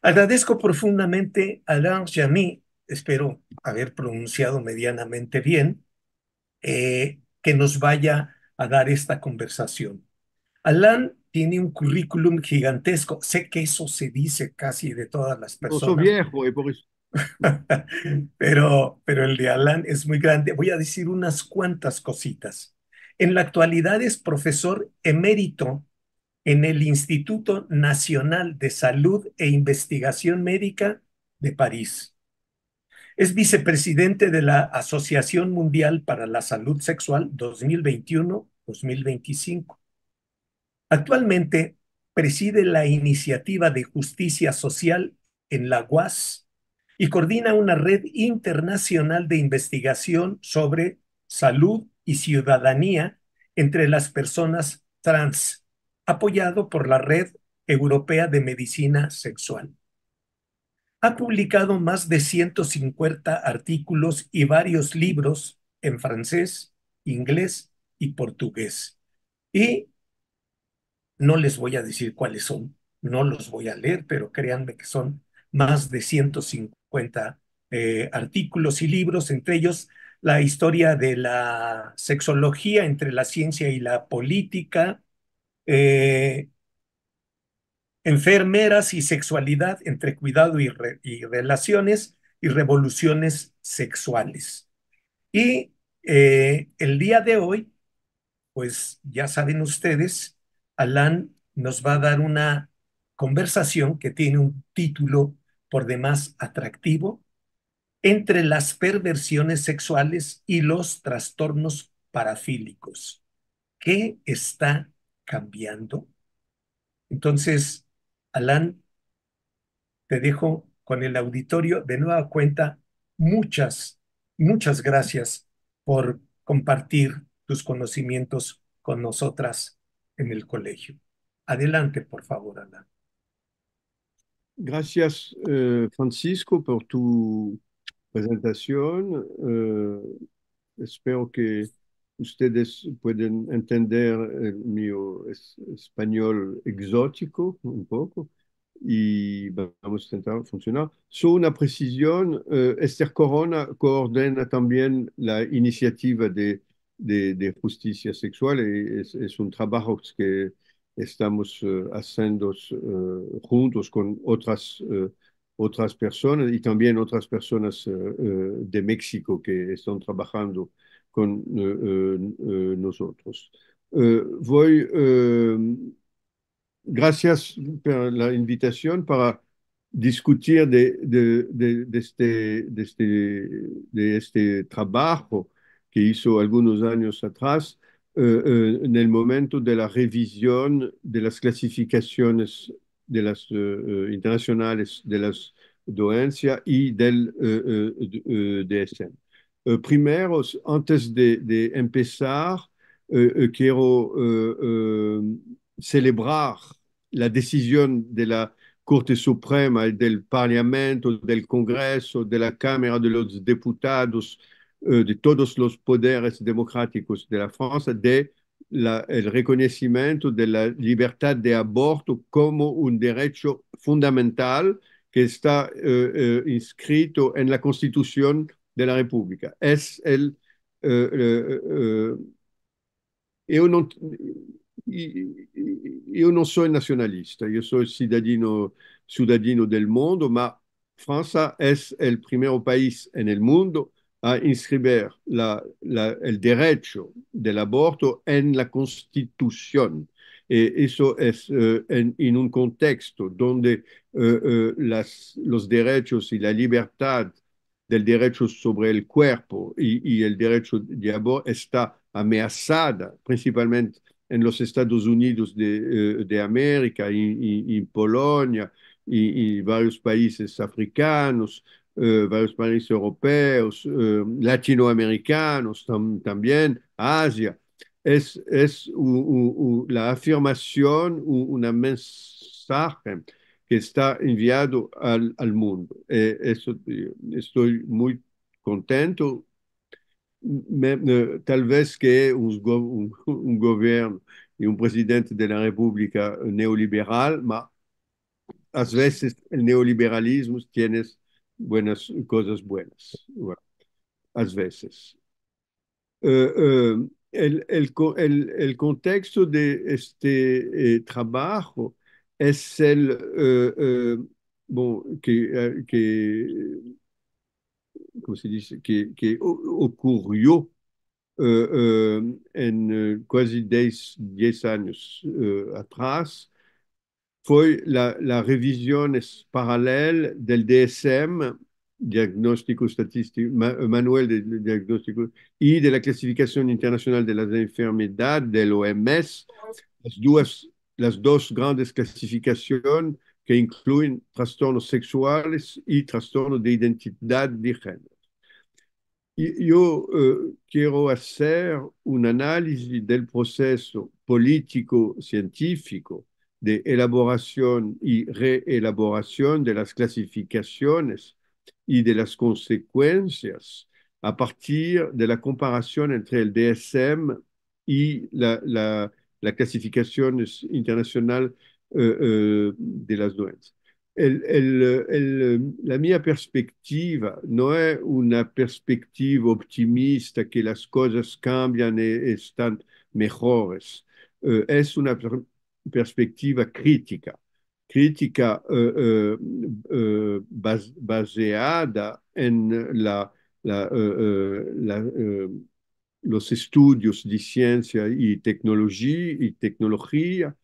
Agradezco profundamente a Alain Jamy, espero haber pronunciado medianamente bien, que nos vaya a dar esta conversación. Alain tiene un currículum gigantesco. Sé que eso se dice casi de todas las No soy personas, viejo y por eso. pero el de Alain es muy grande. Voy a decir unas cuantas cositas. En la actualidad es profesor emérito en el Instituto Nacional de Salud e Investigación Médica de París. Es vicepresidente de la Asociación Mundial para la Salud Sexual 2021-2025. Actualmente preside la Iniciativa de Justicia Social en la UAS y coordina una red internacional de investigación sobre salud y ciudadanía entre las personas trans, apoyado por la Red Europea de Medicina Sexual. Ha publicado más de 150 artículos y varios libros en francés, inglés y portugués. Y no les voy a decir cuáles son, no los voy a leer, pero créanme que son más de 150 artículos y libros, entre ellos la historia de la sexología entre la ciencia y la política, eh, enfermeras y sexualidad entre cuidado y relaciones y revoluciones sexuales. Y el día de hoy, pues ya saben ustedes, Alan nos va a dar una conversación que tiene un título por demás atractivo, entre las perversiones sexuales y los trastornos parafílicos. ¿Qué está cambiando? Entonces, Alan, te dejo con el auditorio. De nueva cuenta, muchas, muchas gracias por compartir tus conocimientos con nosotras en el colegio. Adelante, por favor, Ana. Gracias, Francisco, por tu presentación. Espero que ustedes pueden entender el mío español exótico un poco y vamos a intentar funcionar. Solo una precisión, Esther Corona coordina también la iniciativa de justicia sexual y es un trabajo que estamos haciendo juntos con otras personas y también otras personas de México que están trabajando con nosotros. Gracias por la invitación para discutir de este trabajo que hizo algunos años atrás, en el momento de la revisión de las clasificaciones de las internacionales de las dolencias y del DSM. Primero, antes de empezar, quiero celebrar la decisión de la Corte Suprema, del Parlamento, del Congreso, de la Cámara de los Diputados, de todos los poderes democráticos de la Francia, el reconocimiento de la libertad de aborto como un derecho fundamental que está inscrito en la Constitución de la República. Es el io non, io non soy nacionalista, yo soy ciudadino del mundo, ma Francia es el primer país en el mundo a inscribir el derecho del aborto en la Constitución. Eso es en un contexto donde los derechos y la libertad del derecho sobre el cuerpo y el derecho de aborto está amenazada, principalmente en los Estados Unidos de América, y Polonia y varios países africanos, varios países europeos, latinoamericanos también, Asia. La afirmación, una mensaje que está enviado al mundo. Estoy muy contento. Tal vez que un gobierno y un presidente de la República neoliberal, ma a veces el neoliberalismo tiene buenas cosas buenas, bueno, a veces. El contexto de este trabajo es bon, ¿cómo se dice? Ocurrió en casi 10 años atrás, fue la revisión paralela del DSM, Diagnóstico Estadístico, Manual de Diagnóstico, y de la Clasificación Internacional de las Enfermedades del OMS, las dos grandes clasificaciones que incluyen trastornos sexuales y trastornos de identidad de género. Yo quiero hacer un análisis del proceso político-científico de elaboración y reelaboración de las clasificaciones y de las consecuencias a partir de la comparación entre el DSM y la clasificación internacional de las doenças. La mia perspectiva no es una perspectiva optimista que las cosas cambian y están mejores. Es una perspectiva crítica, crítica baseada en los estudios de ciencia y tecnología,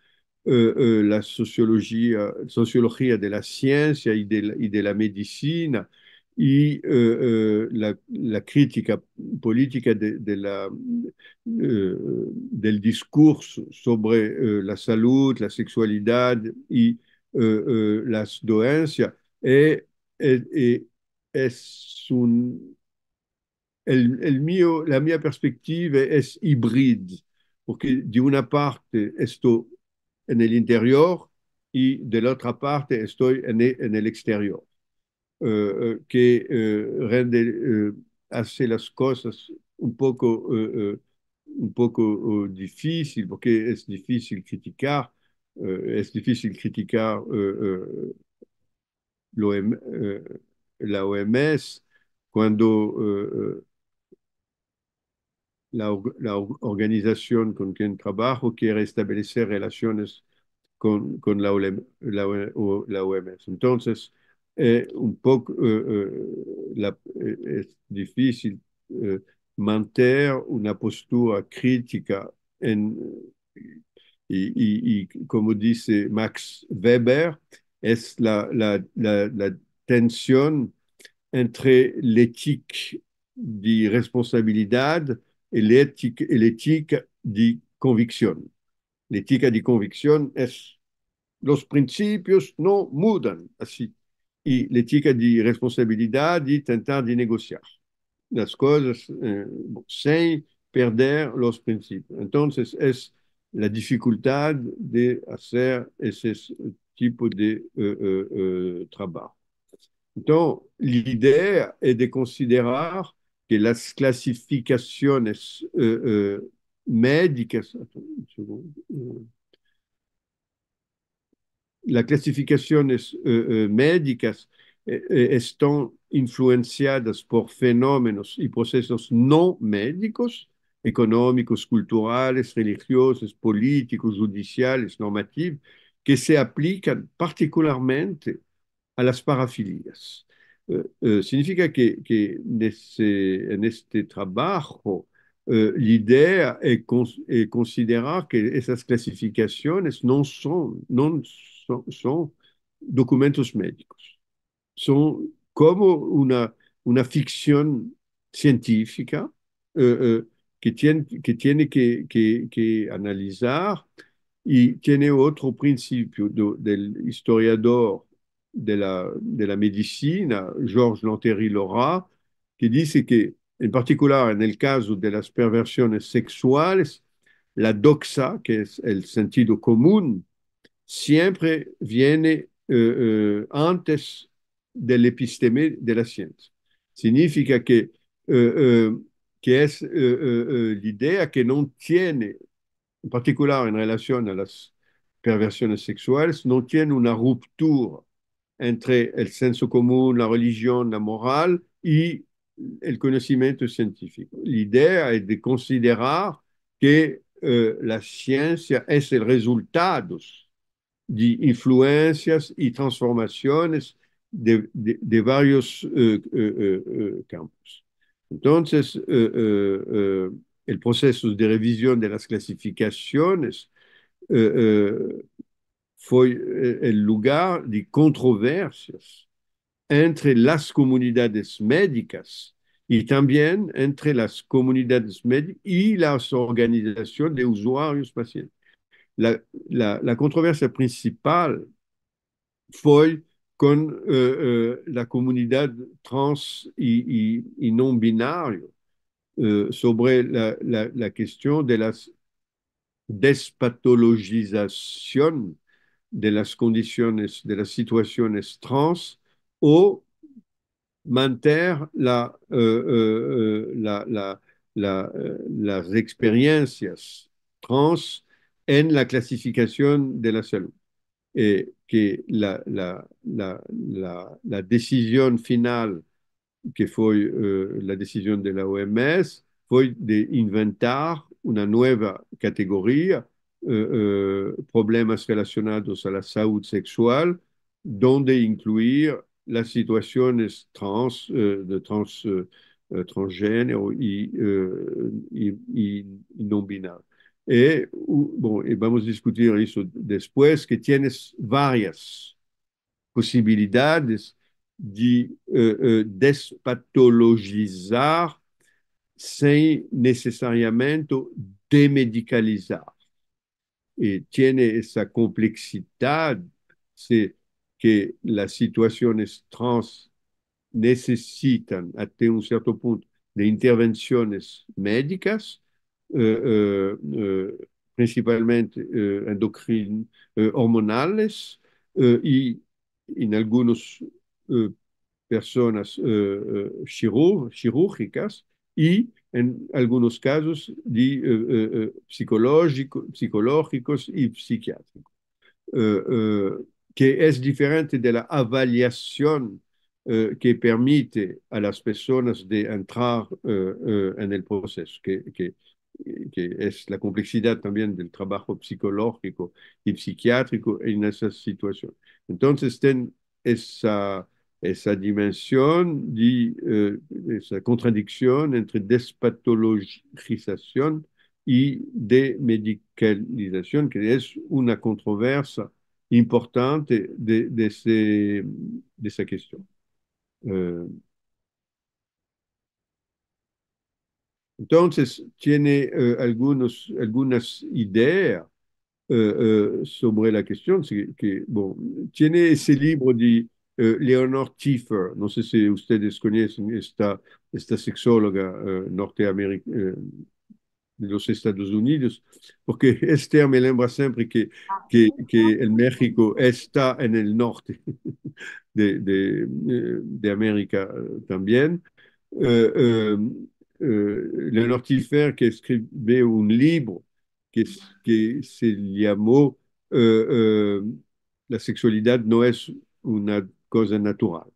la sociología de la ciencia y de la medicina y la crítica política del discurso sobre la salud, la sexualidad y las doenças. Es la mia perspectiva es híbrida, porque de una parte esto en el interior y de la otra parte estoy en el exterior, que hace las cosas un poco difícil, porque es difícil criticar l'OM, la OMS cuando la organización con quien trabajo quiere establecer relaciones con la OMS. Entonces, un poco es difícil mantener una postura crítica en, como dice Max Weber, es la tensión entre l'éthique de responsabilidad y l'éthique de convicción. La ética de convicción es los principios no mudan así. Y la ética de responsabilidad y intentar de negociar las cosas sin perder los principios. Entonces es la dificultad de hacer ese tipo de trabajo. Entonces, l'idea es de considerar que las clasificaciones médicas, las clasificaciones médicas están influenciadas por fenómenos y procesos no médicos, económicos, culturales, religiosos, políticos, judiciales, normativos, que se aplican particularmente a las parafilias. Significa que en este trabajo la idea es considerar que esas clasificaciones no son documentos médicos, son como una ficción científica que tiene que analizar y tiene otro principio del historiador de la medicina, Georges Lantéry-Laura, que dice que, en particular en el caso de las perversiones sexuales, la doxa, que es el sentido común, siempre viene antes del episteme de la ciencia. Significa que es la idea que no tiene, en particular en relación a las perversiones sexuales no tiene una ruptura entre el senso común, la religión, la moral y el conocimiento científico. La idea es de considerar que la ciencia es el resultado de influencias y transformaciones de varios campos. Entonces, el proceso de revisión de las clasificaciones fue el lugar de controversias entre las comunidades médicas y también entre las comunidades médicas y las organizaciones de usuarios pacientes. La controversia principal fue con la comunidad trans y no binario sobre la cuestión de la despatologización de las condiciones, de las situaciones trans o mantener las experiencias trans en la clasificación de la salud. Que la decisión final, que fue la decisión de la OMS, fue de inventar una nueva categoría, problemas relacionados a la salud sexual, donde incluir las situaciones transgénero y no binario. Y vamos a discutir eso después, que tienes varias posibilidades de despatologizar sin necesariamente demedicalizar. Y tiene esa complejidad, sí, que las situaciones trans necesitan hasta un cierto punto de intervenciones médicas, principalmente hormonales, y en algunas personas quirúrgicas y en algunos casos psicológicos y psiquiátricos, eh, eh, que es diferente de la avaliación que permite a las personas de entrar en el proceso, que es la complejidad también del trabajo psicológico y psiquiátrico en esa situación. Entonces, ten esa dimensión, esa contradicción entre despatologización y de medicalización, que es una controversia importante de esa cuestión. Eh, entonces, tiene algunas ideas sobre la cuestión, bon, tiene ese libro de Leonore Tiefer, no sé si ustedes conocen esta sexóloga norteamericana, de los Estados Unidos, porque Esther me lembra siempre que el México está en el norte de América también. Eh, eh, Leonor Tiefer, que escribió un libro que se llamó eh, La sexualidad no es una cosa natural.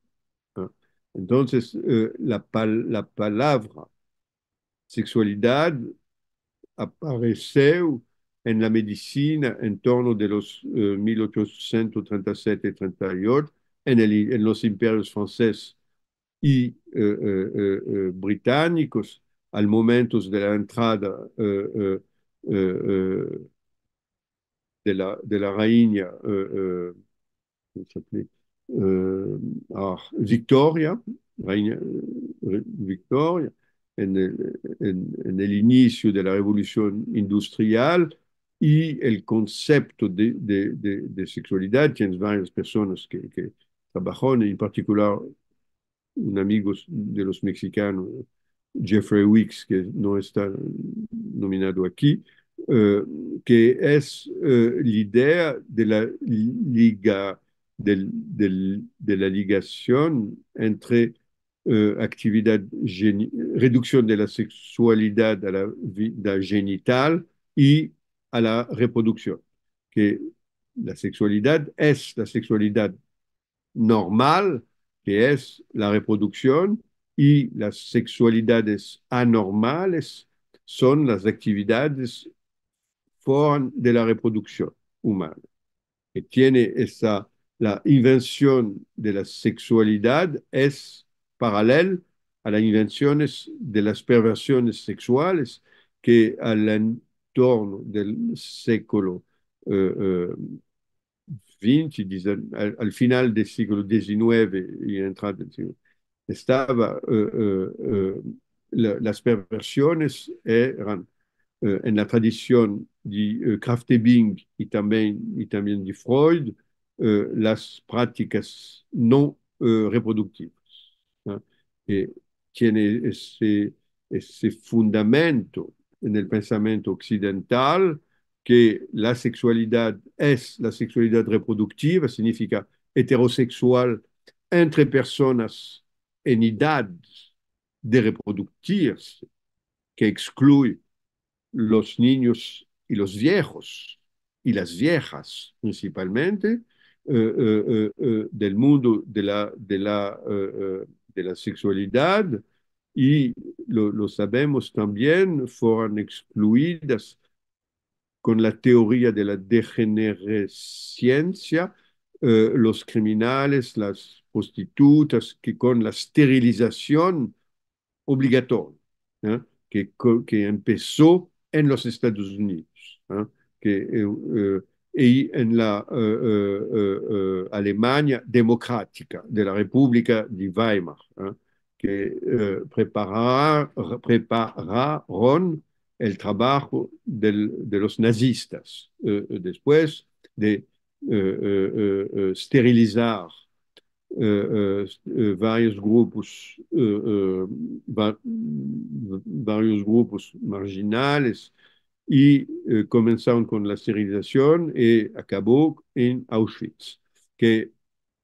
¿No? Entonces, la palabra sexualidad apareceu en la medicina en torno de los 1837 y 38 en los imperios franceses y británicos al momento de la entrada de la reina Victoria, reina Victoria, en el inicio de la revolución industrial y el concepto de sexualidad. Tienes varias personas que trabajaron, en particular un amigo de los mexicanos, Jeffrey Weeks, que no está nominado aquí, eh, que es la idea de la de la ligación entre actividad, reducción de la sexualidad a la vida genital y a la reproducción, que la sexualidad es la sexualidad normal, que es la reproducción, y las sexualidades anormales son las actividades fuera de la reproducción humana, que tiene esa, la invención de la sexualidad es paralela a las invenciones de las perversiones sexuales que al entorno del século eh, XX, al final del siglo XIX y entrada del siglo, estaba, las perversiones eran en la tradición de Krafft Ebing y también de Freud, las prácticas no reproductivas, ¿no? Que tiene ese fundamento en el pensamiento occidental que la sexualidad es la sexualidad reproductiva, significa heterosexual entre personas en edad de reproducirse, que excluye los niños y los viejos y las viejas principalmente del mundo de la sexualidad y lo sabemos también, fueron excluidas con la teoría de la degenerescencia, los criminales, las prostitutas, que con la esterilización obligatoria, ¿eh? Que empezó en los Estados Unidos, ¿eh? Que, y en la Alemania democrática de la República de Weimar, ¿eh? Que prepararon el trabajo de los nazistas después de esterilizar varios grupos, varios grupos marginales y comenzaron con la esterilización y acabó en Auschwitz. Que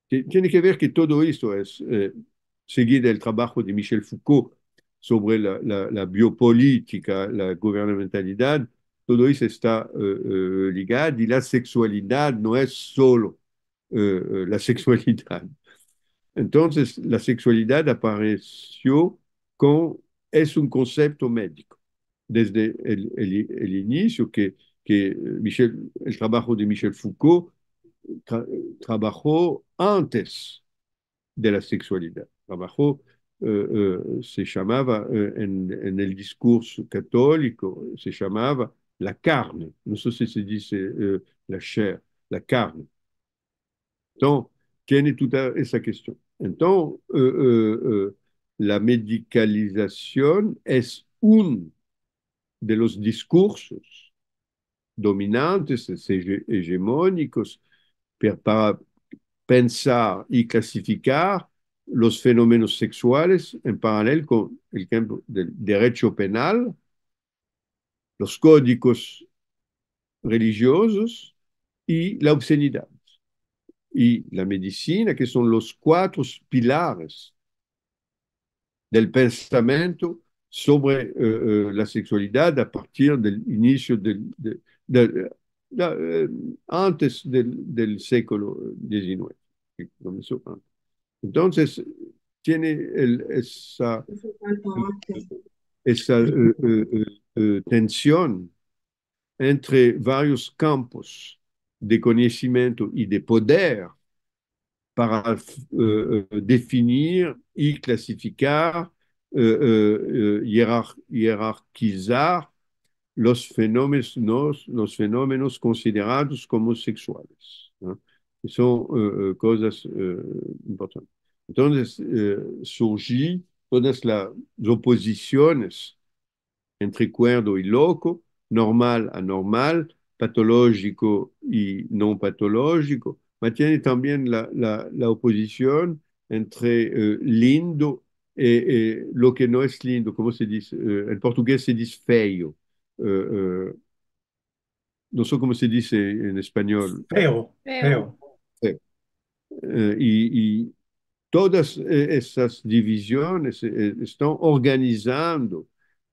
tiene que ver que todo esto es seguir el trabajo de Michel Foucault sobre la biopolítica, la gubernamentalidad, todo eso está ligado y la sexualidad no es solo la sexualidad. Entonces, la sexualidad apareció con, es un concepto médico. Desde el inicio que el trabajo de Michel Foucault trabajó antes de la sexualidad. Trabajó, se llamaba en el discurso católico, se llamaba la carne. No sé si se dice la chair, la carne. Entonces, tiene toda esa cuestión. Entonces, la medicalización es uno de los discursos dominantes, hegemónicos, para pensar y clasificar los fenómenos sexuales en paralelo con el campo del derecho penal, los códigos religiosos y la obscenidad. Y la medicina, que son los cuatro pilares del pensamiento sobre la sexualidad a partir del inicio antes del século XIX, que comenzó antes. Entonces, tiene esa tensión entre varios campos de conocimiento y de poder para definir y clasificar, jerarquizar los fenómenos considerados como sexuales, ¿no? Son cosas importantes. Entonces, surgió todas las oposiciones entre cuerdo y loco, normal, anormal, patológico y no patológico, pero tiene también la oposición entre lindo y lo que no es lindo, como se dice, en portugués se dice feo, eh, no sé cómo se dice en español. Feo, feo. Eh, y todas esas divisiones están organizando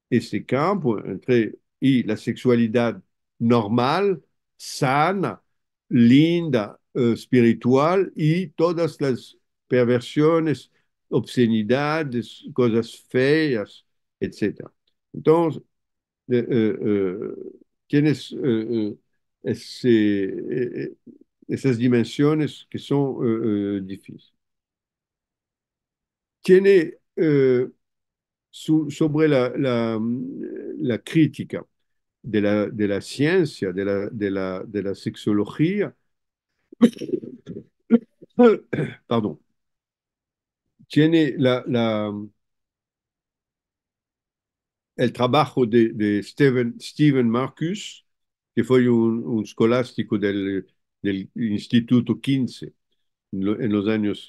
ese campo entre y la sexualidad normal, sana, linda, espiritual y todas las perversiones, obscenidades, cosas feas, etcétera. Entonces, tienes esas dimensiones que son difíciles. Tiene sobre la crítica de la ciencia, de la sexología, perdón, tiene el trabajo de Stephen Marcus, que fue un escolástico del Instituto 15 en los años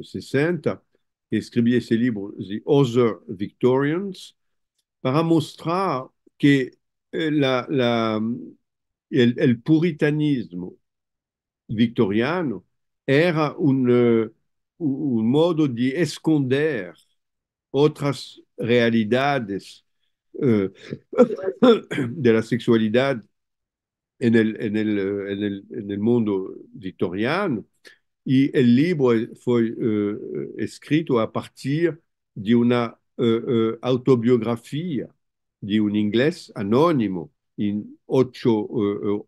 60, que escribía ese libro, The Other Victorians, para mostrar que el puritanismo victoriano era un modo de esconder otras realidades eh, de la sexualidad en el mundo victoriano. Y el libro fue escrito a partir de una autobiografía de un inglés anónimo en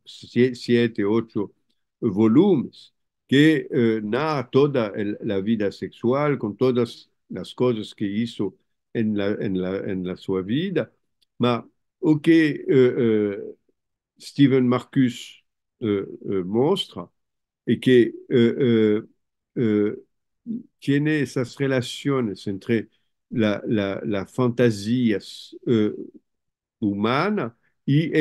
siete, ocho volúmenes que narra toda la vida sexual con todas las cosas que hizo en la sua vida. Ma o que Stephen Marcus mostra y que tiene esas relaciones entre la fantasía humana y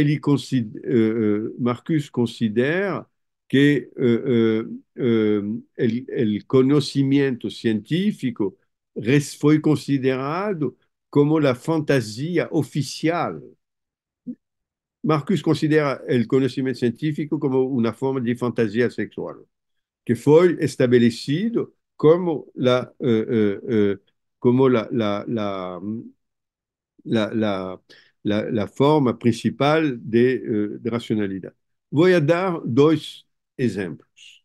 Marcus considera que el conocimiento científico fue considerado como la fantasía oficial. Marcus considera el conocimiento científico como una forma de fantasía sexual, que fue establecido como la, la, la forma principal de racionalidad. Voy a dar dos ejemplos.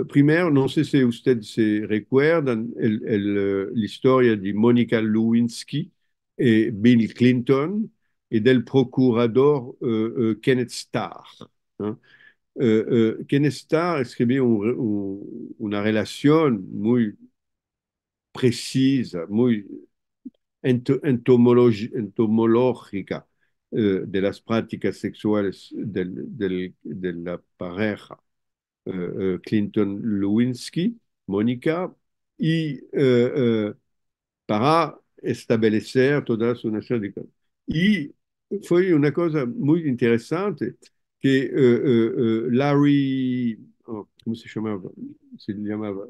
Primero, no sé si ustedes se recuerdan la historia de Mónica Lewinsky y Bill Clinton y del procurador Kenneth Starr, ¿no? Kenneth Starr escribió una relación muy precisa, muy entomológica de las prácticas sexuales de la pareja Clinton-Lewinsky, Mónica, y para establecer todas una serie de cosas. Y fue una cosa muy interesante que Larry, oh, ¿cómo se llamaba? Se llamaba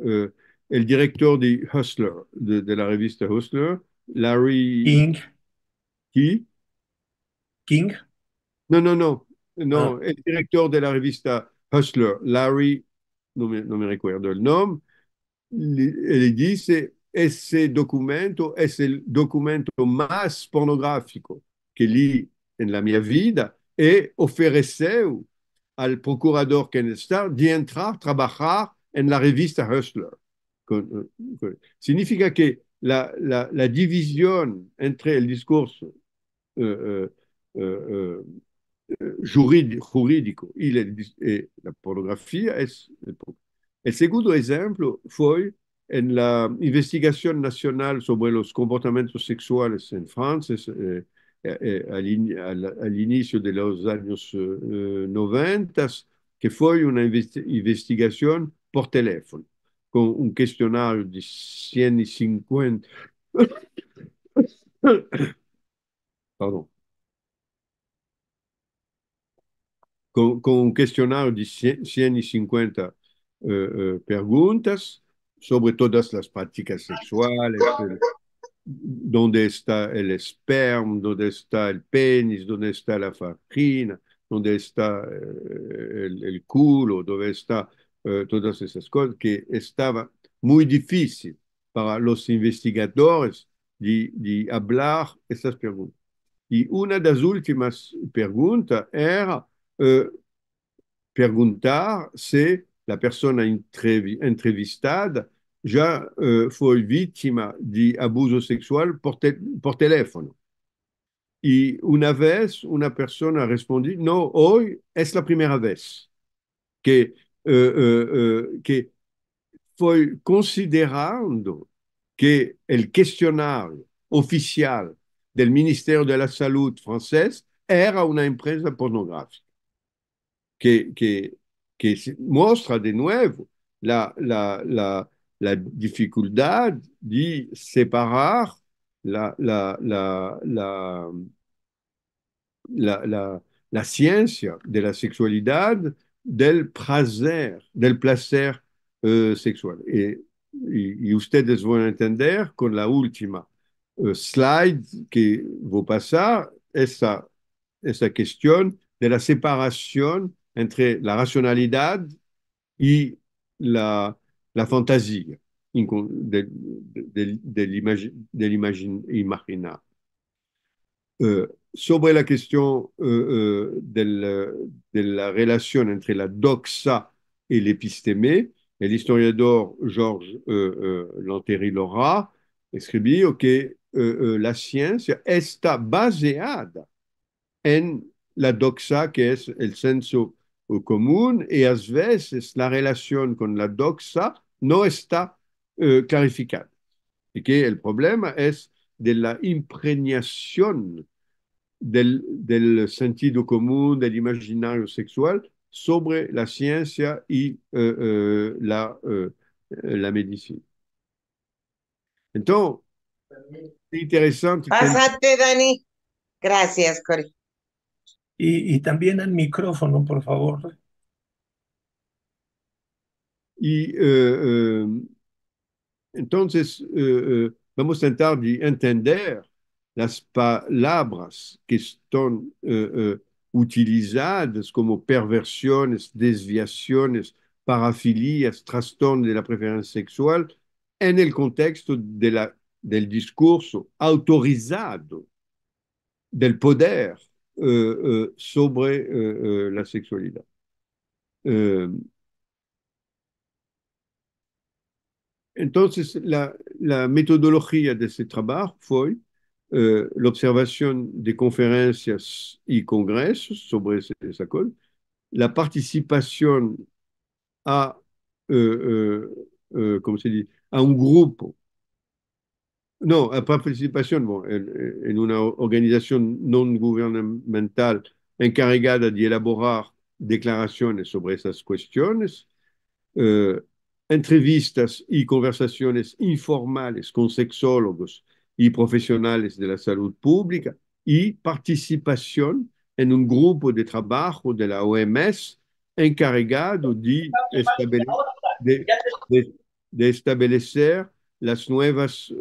el director de Hustler, de la revista Hustler, Larry, King, ¿qui? King, No, no, no, no, ah, el director de la revista Hustler, Larry, no me recuerdo el nombre, le dice, ese documento es el documento más pornográfico que leí en la mi vida y ofreceu al procurador Ken Starr de entrar a trabajar en la revista Hustler. Significa que la división entre el discurso eh, eh, jurídico y la pornografía es el segundo ejemplo fue en la investigación nacional sobre los comportamientos sexuales en Francia al inicio de los años 90, que fue una investigación por teléfono, con un cuestionario de 150, perdón, con un cuestionario de 150 preguntas sobre todas las prácticas sexuales, dónde está el esperma, dónde está el penis, dónde está la vagina, dónde está el culo, dónde está todas esas cosas, que estaba muy difícil para los investigadores de hablar esas preguntas. Y una de las últimas preguntas era, perguntar se la persona entrevistada já foi vítima de abuso sexual por teléfono. Y una vez una persona respondió, no, hoy es la primera vez que fue considerando que el cuestionario oficial del Ministerio de la Salud francés era una empresa pornográfica, que, que, que muestra de nuevo la dificultad de separar la, la, la, la la, la, la ciencia de la sexualidad del placer sexual. Y ustedes van a entender con la última slide que voy a pasar esa cuestión de la separación entre la racionalidad y la fantasía del imaginar. Sobre la question de la relation entre la doxa et l'épistémé, l'historiador Georges Lanteri-Lora escribió que la ciencia está baseada en la doxa, que es el senso común, y a veces la relación con la doxa no está clarificada. Y que el problema es de la impregnación del sentido común, del imaginario sexual sobre la ciencia y la medicina. Entonces, es interesante que... Pásate, Dani. Gracias, Cori. Y también al micrófono, por favor. Y entonces, vamos a intentar de entender las palabras que están utilizadas como perversiones, desviaciones, parafilias, trastornos de la preferencia sexual en el contexto del discurso autorizado del poder sobre la sexualidad. Entonces, la metodología de ese trabajo fue la observación de conferencias y congresos sobre esa cosa, la participación a, ¿cómo se dice? A un grupo, no, a participación bueno, en una organización no gubernamental encargada de elaborar declaraciones sobre esas cuestiones, eh, entrevistas y conversaciones informales con sexólogos y profesionales de la salud pública y participación en un grupo de trabajo de la OMS encargado de, de- de establecer las nuevas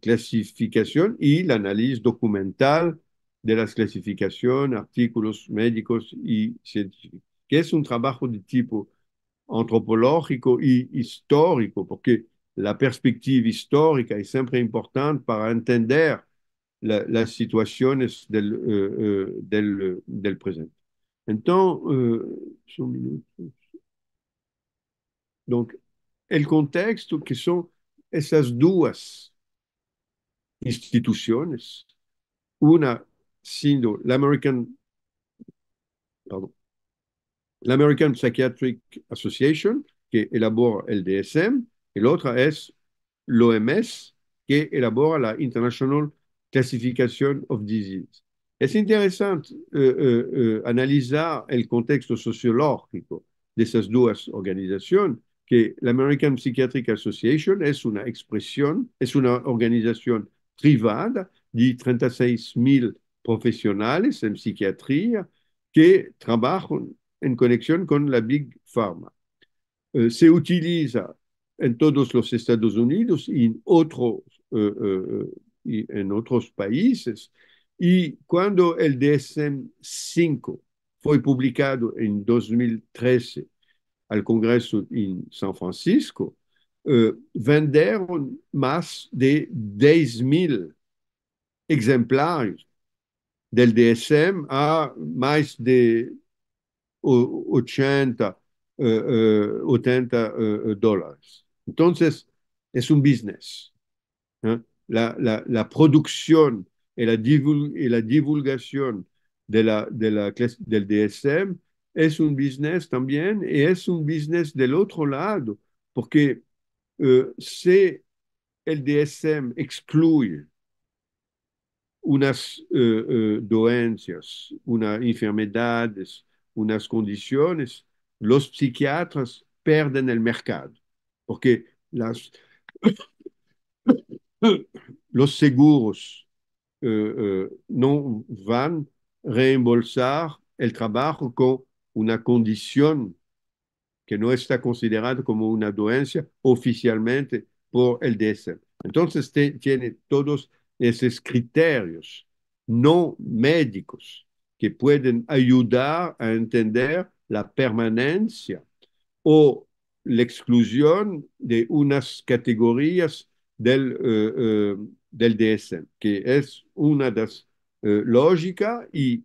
clasificaciones y el análisis documental de las clasificaciones, artículos médicos y científicos, que es un trabajo de tipo antropológico y histórico, porque la perspectiva histórica es siempre importante para entender las situaciones del presente. Entonces, donc, el contexto que son esas dos instituciones, una siendo l'American Psychiatric Association, que elabora el DSM, y la otra es l'OMS, que elabora la International Classification of Disease. Es interesante analizar el contexto sociológico de esas dos organizaciones, que la American Psychiatric Association es una expresión, es una organización privada de 36.000 profesionales en psiquiatría que trabajan en conexión con la Big Pharma. Se utiliza en todos los Estados Unidos y en otros países. Y cuando el DSM-5 fue publicado en 2013 al Congreso en San Francisco, vendieron más de 10.000 ejemplares del DSM a más de 80, 80 dólares. Entonces, es un business. ¿Eh? La producción y la divulgación del DSM es un business también, y es un business del otro lado, porque si el DSM excluye unas dolencias, unas enfermedades, unas condiciones, los psiquiatras pierden el mercado, porque los seguros no van a reembolsar el trabajo con una condición que no está considerada como una dolencia oficialmente por el DSM. Entonces, tiene todos esos criterios no médicos que pueden ayudar a entender la permanencia o la exclusión de unas categorías del DSM, que es una de las lógicas y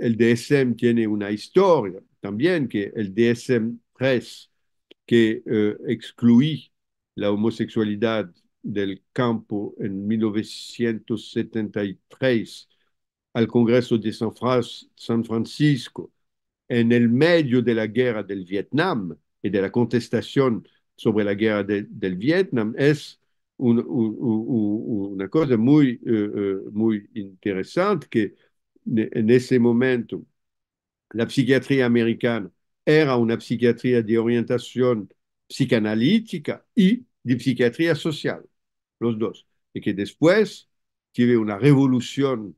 el DSM tiene una historia también, que el DSM-3, que excluí la homosexualidad del campo en 1973 al Congreso de San Francisco, en el medio de la guerra del Vietnam y de la contestación sobre la guerra del Vietnam, es una cosa muy interesante, que en ese momento la psiquiatría americana era una psiquiatría de orientación psicanalítica y de psiquiatría social, los dos, y que después tiene una revolución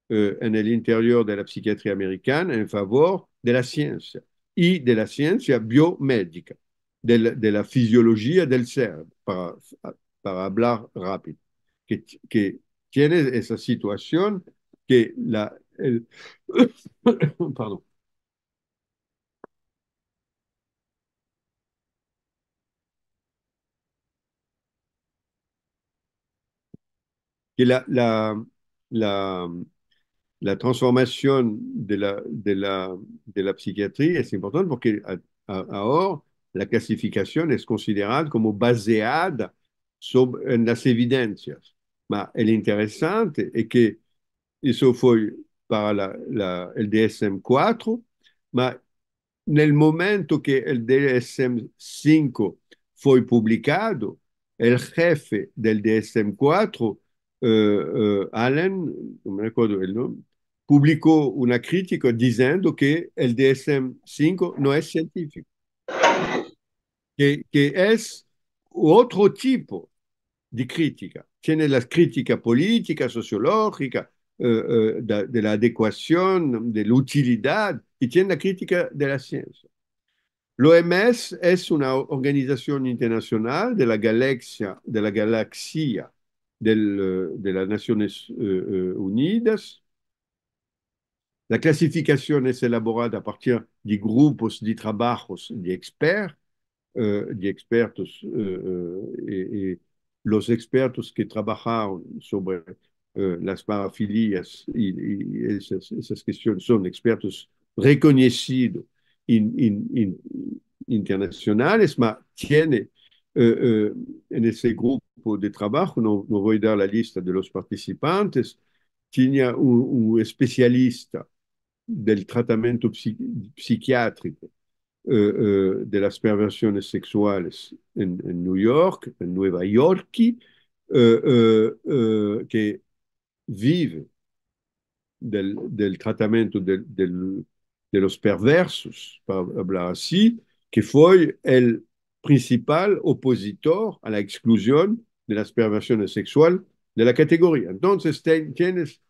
en el interior de la psiquiatría americana en favor de la ciencia y de la ciencia biomédica, de la fisiología del cerebro, para hablar rápido, que tiene esa situación que pardon, que la, la transformación de la psiquiatría es importante porque ahora la clasificación es considerada como baseada en las evidencias. Ma el interesante es que eso fue para el DSM-4, ma nel momento que el DSM-5 fue publicado, el jefe del DSM-4, Allen, no me recuerdo el nombre, publicó una crítica diciendo que el DSM-5 no es científico, que es otro tipo de crítica. Tiene la crítica política, sociológica, de la adecuación, de la utilidad, y tiene la crítica de la ciencia. L'OMS es una organización internacional de la galaxia de las Naciones Unidas. La clasificación es elaborada a partir de grupos de trabajos de expertos, y los expertos que trabajaron sobre las parafilias y esas cuestiones son expertos reconocidos internacionales, pero tiene en ese grupo de trabajo, no voy a dar la lista de los participantes, tenía un especialista del tratamiento psiquiátrico de las perversiones sexuales en New York, en Nueva York, que vive del tratamiento de los perversos, para hablar así, que fue el principal opositor a la exclusión de las perversiones sexuales de la categoría. Entonces, tienes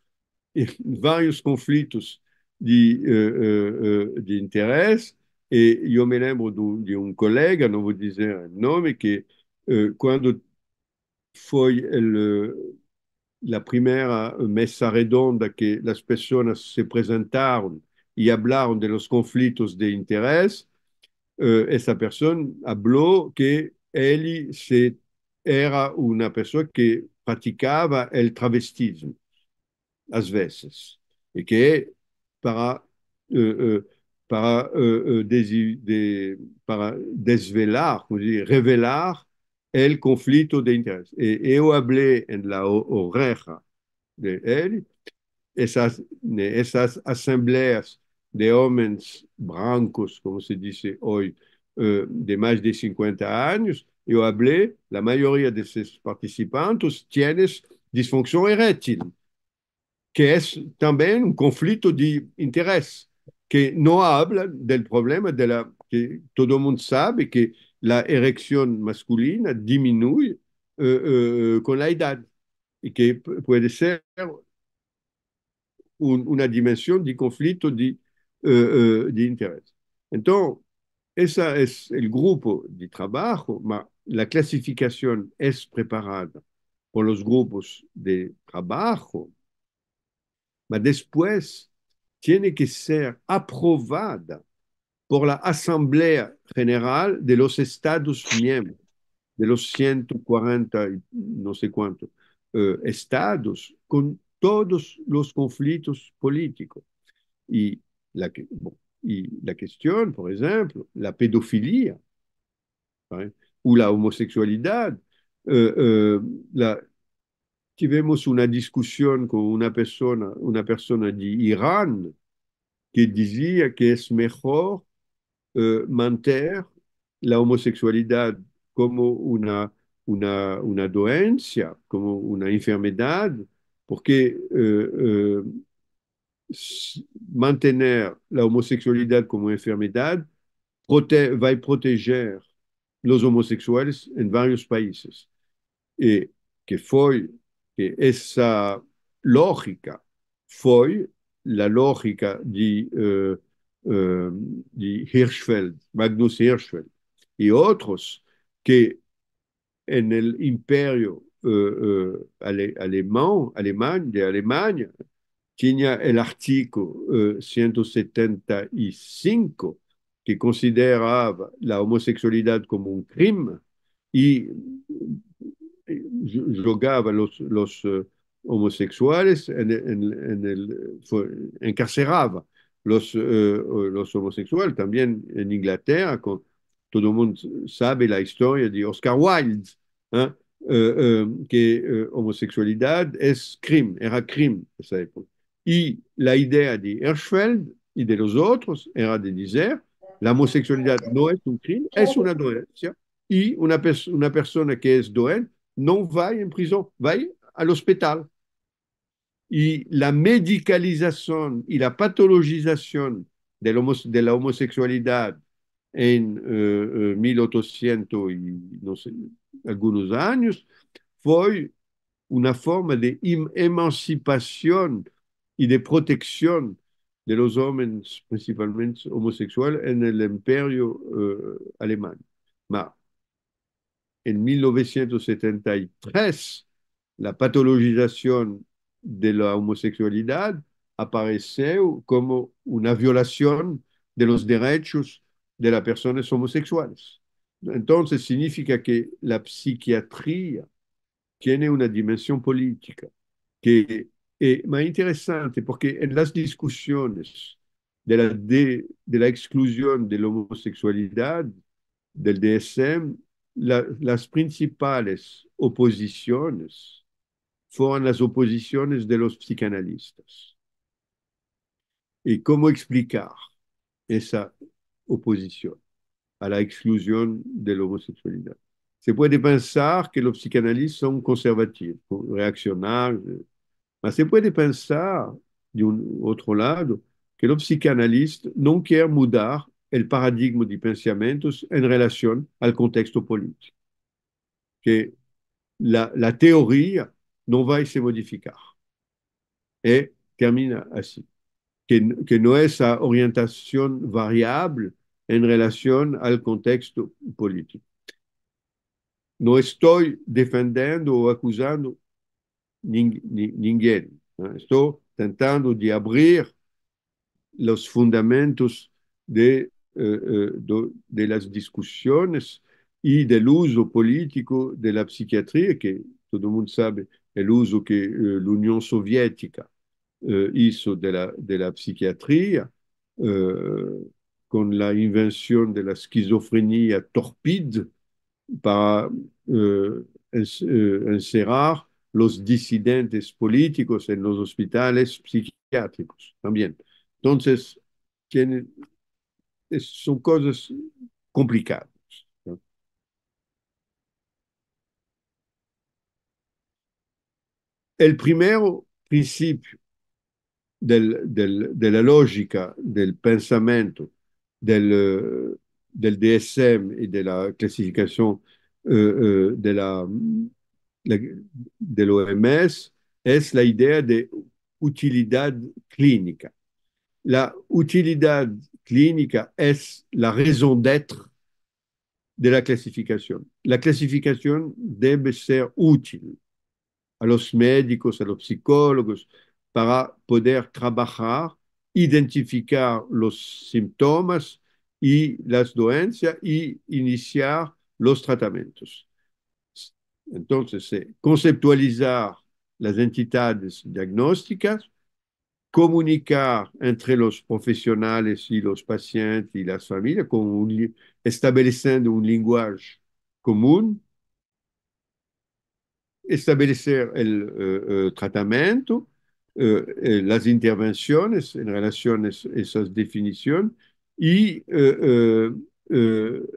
varios conflictos de interés. Y yo me lembro de un colega, no voy a decir el nombre, que cuando fue la primera mesa redonda que las personas se presentaron y hablaron de los conflictos de interés, esa persona habló que era una persona que practicaba el travestismo, às vezes, e que para para, para desvelar, como dice, revelar el conflicto de interés. Yo hablé en la oreja de él, esas asambleas de hombres brancos, como se dice hoy, de más de 50 años, yo hablé, la mayoría de esos participantes tienen disfunción eréctil, que es también un conflicto de interés, que no habla del problema de la que todo el mundo sabe que la erección masculina disminuye con la edad y que puede ser una dimensión de conflicto de interés. Entonces, ese es el grupo de trabajo, la clasificación es preparada por los grupos de trabajo, pero después tiene que ser aprobada por la Asamblea General de los Estados miembros, de los 140 y no sé cuántos estados, con todos los conflictos políticos. Y bon, y la cuestión, por ejemplo, la pedofilia, ¿vale? O la homosexualidad. Eh, eh, la, Tivemos una discusión con una persona de Irán que decía que es mejor mantener la homosexualidad como una dolencia, como una enfermedad, porque mantener la homosexualidad como enfermedad va a proteger los homosexuales en varios países. Y que fue que esa lógica fue la lógica de Hirschfeld, Magnus Hirschfeld, y otros que en el imperio alemán, de Alemania, tenía el artículo 175 que consideraba la homosexualidad como un crimen y jugaba los homosexuales, encarceraba los homosexuales. También en Inglaterra, todo el mundo sabe la historia de Oscar Wilde, ¿eh? Que homosexualidad era crimen en esa época. Y la idea de Hirschfeld y de los otros era de decir, la homosexualidad no es un crimen, es una dolencia, y una persona que es doente no va en prisión, va al hospital. Y la medicalización y la patologización de la homosexualidad en 1800 y no sé, algunos años fue una forma de emancipación y de protección de los hombres, principalmente homosexuales, en el imperio alemán. Ma, en 1973, la patologización de la homosexualidad apareció como una violación de los derechos de las personas homosexuales. Entonces significa que la psiquiatría tiene una dimensión política que es más interesante porque en las discusiones de la exclusión de la homosexualidad del DSM, las principales oposiciones fueron las oposiciones de los psicanalistas. ¿Y cómo explicar esa oposición a la exclusión de la homosexualidad? Se puede pensar que los psicanalistas son conservativos, reaccionarios, pero se puede pensar, de un otro lado, que los psicanalistas no quieren mudar el paradigma de pensamientos en relación al contexto político, que la teoría no va a se modificar. Y termina así, que no es esa orientación variable en relación al contexto político. No estoy defendiendo o acusando ninguém. ¿No? Estoy tratando de abrir los fundamentos de las discusiones y del uso político de la psiquiatría, que todo el mundo sabe el uso que la Unión Soviética hizo de la psiquiatría, eh, con la invención de la esquizofrenia torpide para encerrar los disidentes políticos en los hospitales psiquiátricos también. Entonces, tiene, son cosas complicadas, ¿no? El primer principio de la lógica, del pensamiento, del DSM y de la clasificación de del OMS es la idea de utilidad clínica. La utilidad clínica es la raison d'être de la clasificación. La clasificación debe ser útil a los médicos, a los psicólogos, para poder trabajar, identificar los síntomas y las dolencias y iniciar los tratamientos. Entonces, conceptualizar las entidades diagnósticas, comunicar entre los profesionales y los pacientes y las familias, estableciendo un lenguaje común, establecer el tratamiento, las intervenciones en relación a esas definiciones y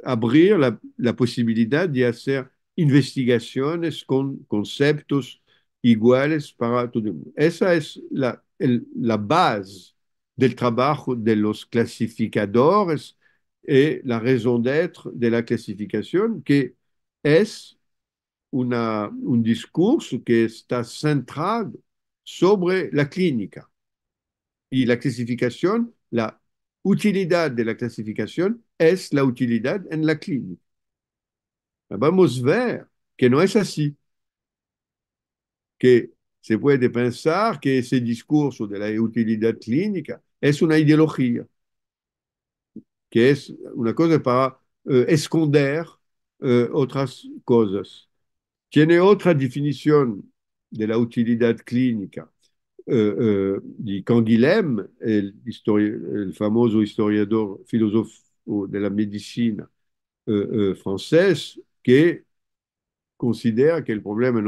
abrir la posibilidad de hacer investigaciones con conceptos iguales para todo el mundo. Esa es la base del trabajo de los clasificadores y la razón d'être de la clasificación, que es un discurso que está centrado sobre la clínica y la clasificación, la utilidad de la clasificación es la utilidad en la clínica. Vamos a ver que no es así, que se puede pensar que ese discurso de la utilidad clínica es una ideología, que es una cosa para esconder otras cosas. Tiene otra definición de la utilidad clínica de Canguilhem, el famoso historiador, filósofo de la medicina francés, que considera que el problema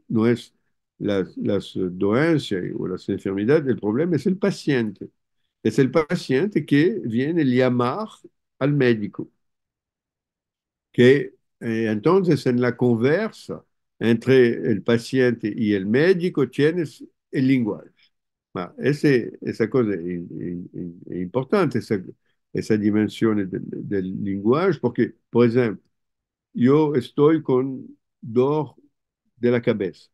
no es las dolencias o las enfermedades, el problema es el paciente. Es el paciente que viene a llamar al médico, que entonces en la conversa entre el paciente y el médico tienes el lenguaje. Esa cosa es importante, esa dimensión del lenguaje, porque, por ejemplo, yo estoy con dolor de la cabeza.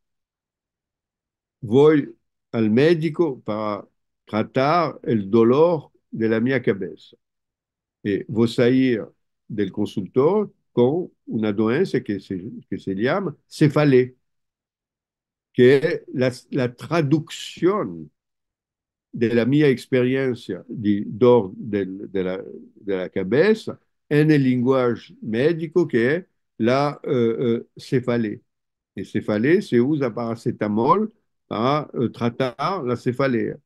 Voy al médico para tratar el dolor de la mia cabeza. Voy a salir del consultor con una dolencia que se llama cefalea, que es la traducción de la mia experiencia de dolor de la cabeza en el lenguaje médico, que es la cefalea. Y cefalea se usa paracetamol para tratar la cefalea,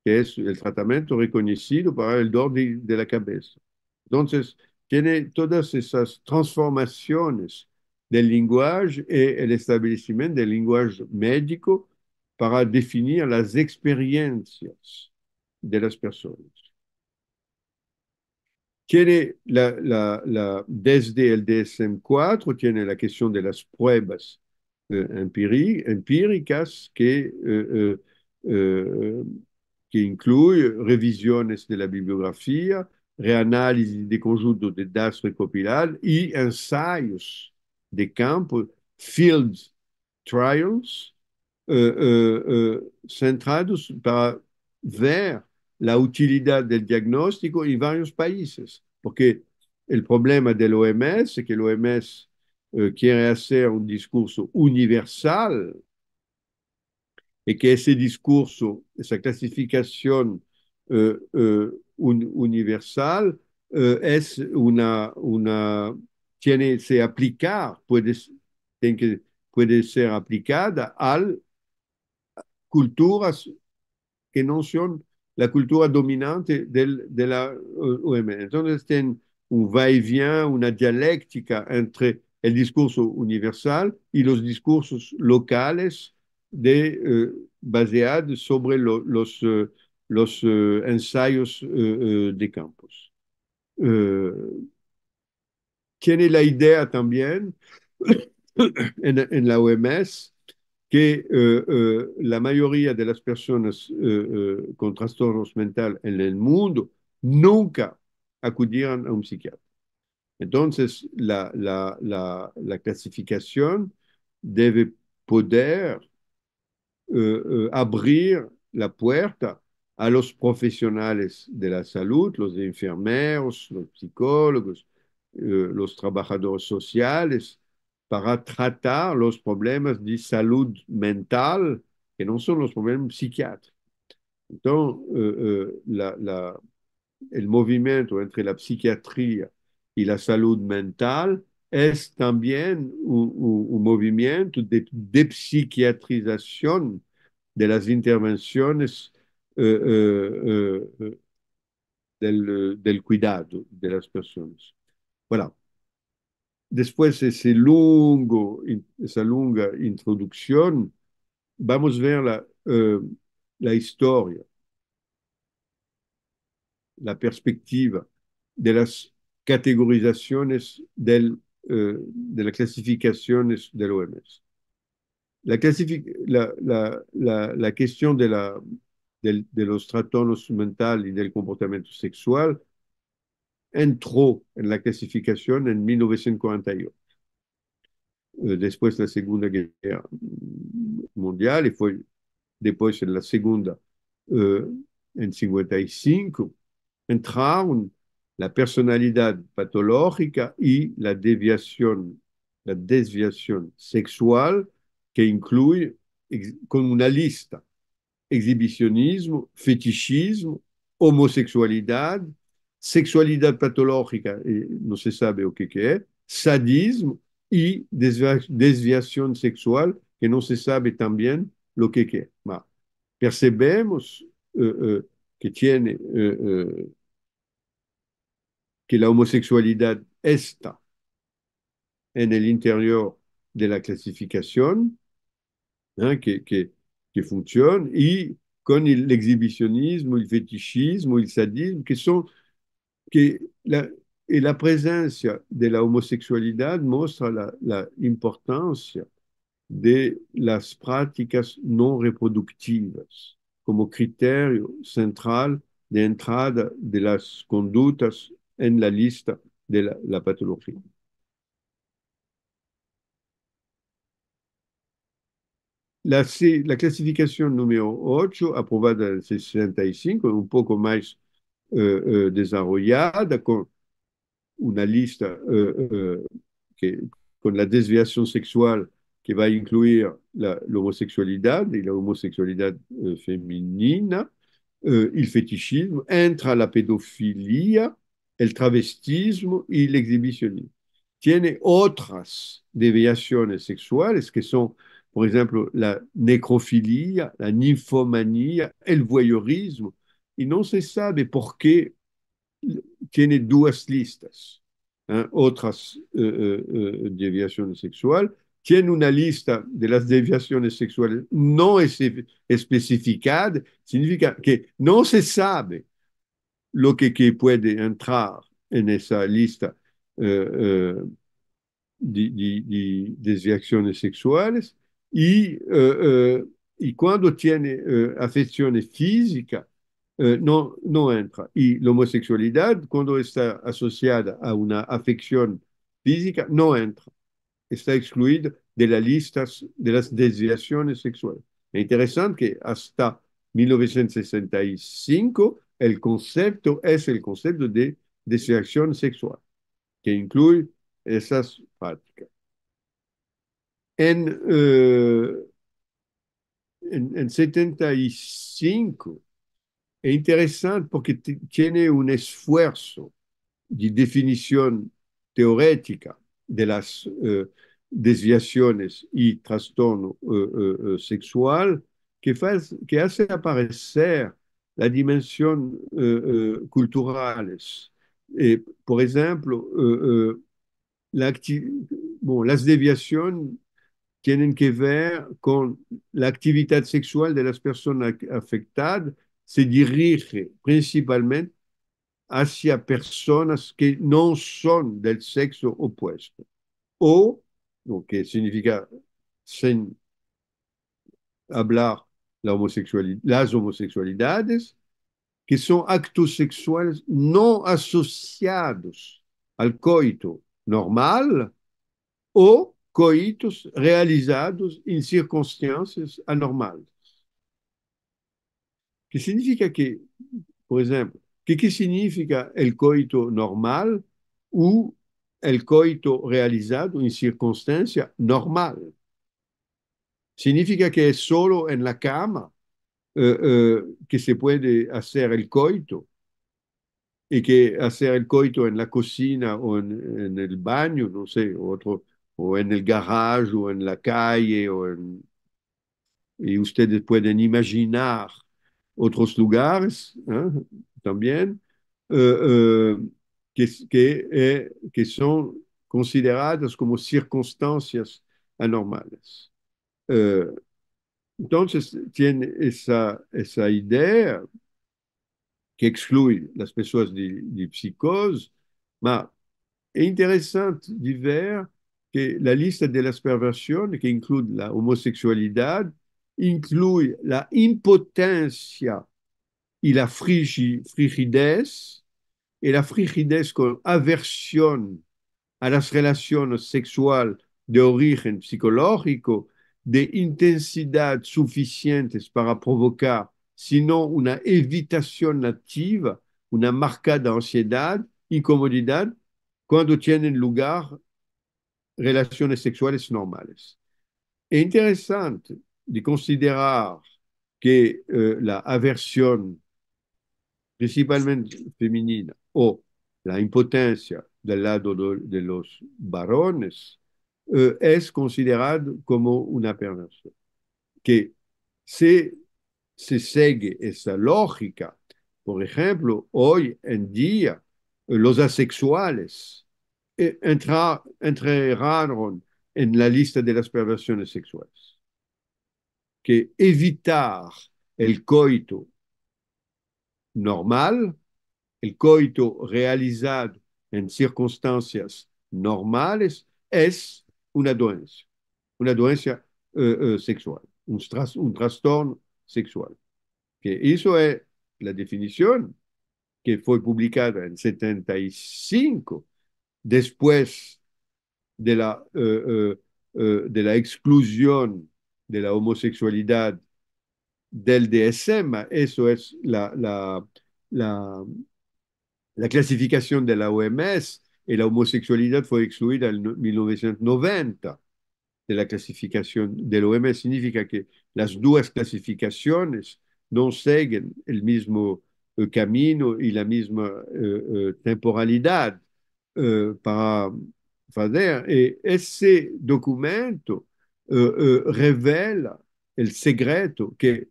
que es el tratamiento reconocido para el dolor de la cabeza. Entonces, tiene todas esas transformaciones del lenguaje y el establecimiento del lenguaje médico para definir las experiencias de las personas. Tiene desde el DSM-4, tiene la cuestión de las pruebas empíricas que incluye revisiones de la bibliografía, reanálisis de conjuntos de datos recopilados y ensayos de campo, field trials, centrados para ver la utilidad del diagnóstico en varios países, porque el problema del OMS es que el OMS quiere hacer un discurso universal y que ese discurso, esa clasificación universal es tiene que aplicar, puede ser aplicada a culturas que no son la cultura dominante de la OMS. Entonces, tiene un va-y-vient, una dialéctica entre el discurso universal y los discursos locales baseados sobre los ensayos de campos. Tiene la idea también en la OMS que la mayoría de las personas con trastornos mentales en el mundo nunca acudieran a un psiquiatra. Entonces, la clasificación debe poder abrir la puerta a los profesionales de la salud, los enfermeros, los psicólogos, los trabajadores sociales, para tratar los problemas de salud mental que no son los problemas psiquiátricos. Entonces, el movimiento entre la psiquiatría y la salud mental es también un movimiento de psiquiatrización de las intervenciones del cuidado de las personas. Voilà. Después de esa lunga introducción, vamos a ver la historia, la perspectiva de las categorizaciones de las clasificaciones del OMS. La cuestión de los trastornos mentales y del comportamiento sexual entró en la clasificación en 1948, después de la Segunda Guerra Mundial, y fue después en la Segunda, en 55, entraron la personalidad patológica y la desviación sexual, que incluye con una lista exhibicionismo, fetichismo, homosexualidad, sexualidad patológica, no se sabe o qué es, sadismo y desviación sexual, que no se sabe también lo que es. Percebemos que tiene que la homosexualidad está en el interior de la clasificación, ¿eh? Que funciona, y con el exhibicionismo, el fetichismo, el sadismo, que la presencia de la homosexualidad muestra la importancia de las prácticas no reproductivas como criterio central de entrada de las conductas en la lista de la patología. La clasificación número 8, aprobada en 65, un poco más desarrollada, con una lista con la desviación sexual que va a incluir la homosexualidad y la homosexualidad femenina, el fetichismo, entra la pedofilia, el travestismo y el exhibicionismo. Tiene otras desviaciones sexuales que son, por ejemplo, la necrofilia, la ninfomanía, el voyeurismo, y no se sabe por qué tiene dos listas, otras desviaciones sexuales. Tiene una lista de las desviaciones sexuales no especificada, significa que no se sabe lo que puede entrar en esa lista de desviaciones sexuales, y cuando tiene afecciones físicas, no entra. Y la homosexualidad, cuando está asociada a una afección física, no entra. Está excluida de las listas de las desviaciones sexuales. Es interesante que hasta 1965 el concepto es el concepto de desviación sexual, que incluye esas prácticas. En, eh, en 75 es interesante porque tiene un esfuerzo de definición teórica de las desviaciones y trastorno sexual que hace aparecer la dimensión culturales. Por ejemplo, bon, las desviaciones tienen que ver con la actividad sexual de las personas afectadas, se dirige principalmente hacia personas que no son del sexo opuesto, o, lo que significa sin hablar las homosexualidades, que son actos sexuales no asociados al coito normal o coitos realizados en circunstancias anormales. ¿Qué significa que, por ejemplo, qué significa el coito normal o el coito realizado en circunstancia normal? Significa que es solo en la cama que se puede hacer el coito y que hacer el coito en la cocina o en el baño, no sé, otro, o en el garage o en la calle y ustedes pueden imaginar otros lugares, ¿eh? También que son consideradas como circunstancias anormales. Eh, entonces, tiene esa idea que excluye las personas de psicose, pero es interesante de ver que la lista de las perversiones, que incluye la homosexualidad, incluye la impotencia y la frigidez, y la frigidez con aversión a las relaciones sexuales de origen psicológico, de intensidad suficientes para provocar, sino una evitación nativa, una marcada ansiedad, incomodidad, cuando tienen lugar relaciones sexuales normales. Es interesante de considerar que la aversión principalmente femenina o la impotencia del lado de los varones es considerado como una perversión. Que si se sigue esa lógica, por ejemplo, hoy en día los asexuales entraron en la lista de las perversiones sexuales. Que evitar el coito normal, el coito realizado en circunstancias normales, es una dolencia sexual, un trastorno sexual. Que eso es la definición que fue publicada en 75, después de la exclusión de la homosexualidad del DSM. Eso es la, la clasificación de la OMS, y la homosexualidad fue excluida en 1990 de la clasificación de la OMS. Significa que las dos clasificaciones no siguen el mismo camino y la misma temporalidad para hacer. Y ese documento revela el secreto que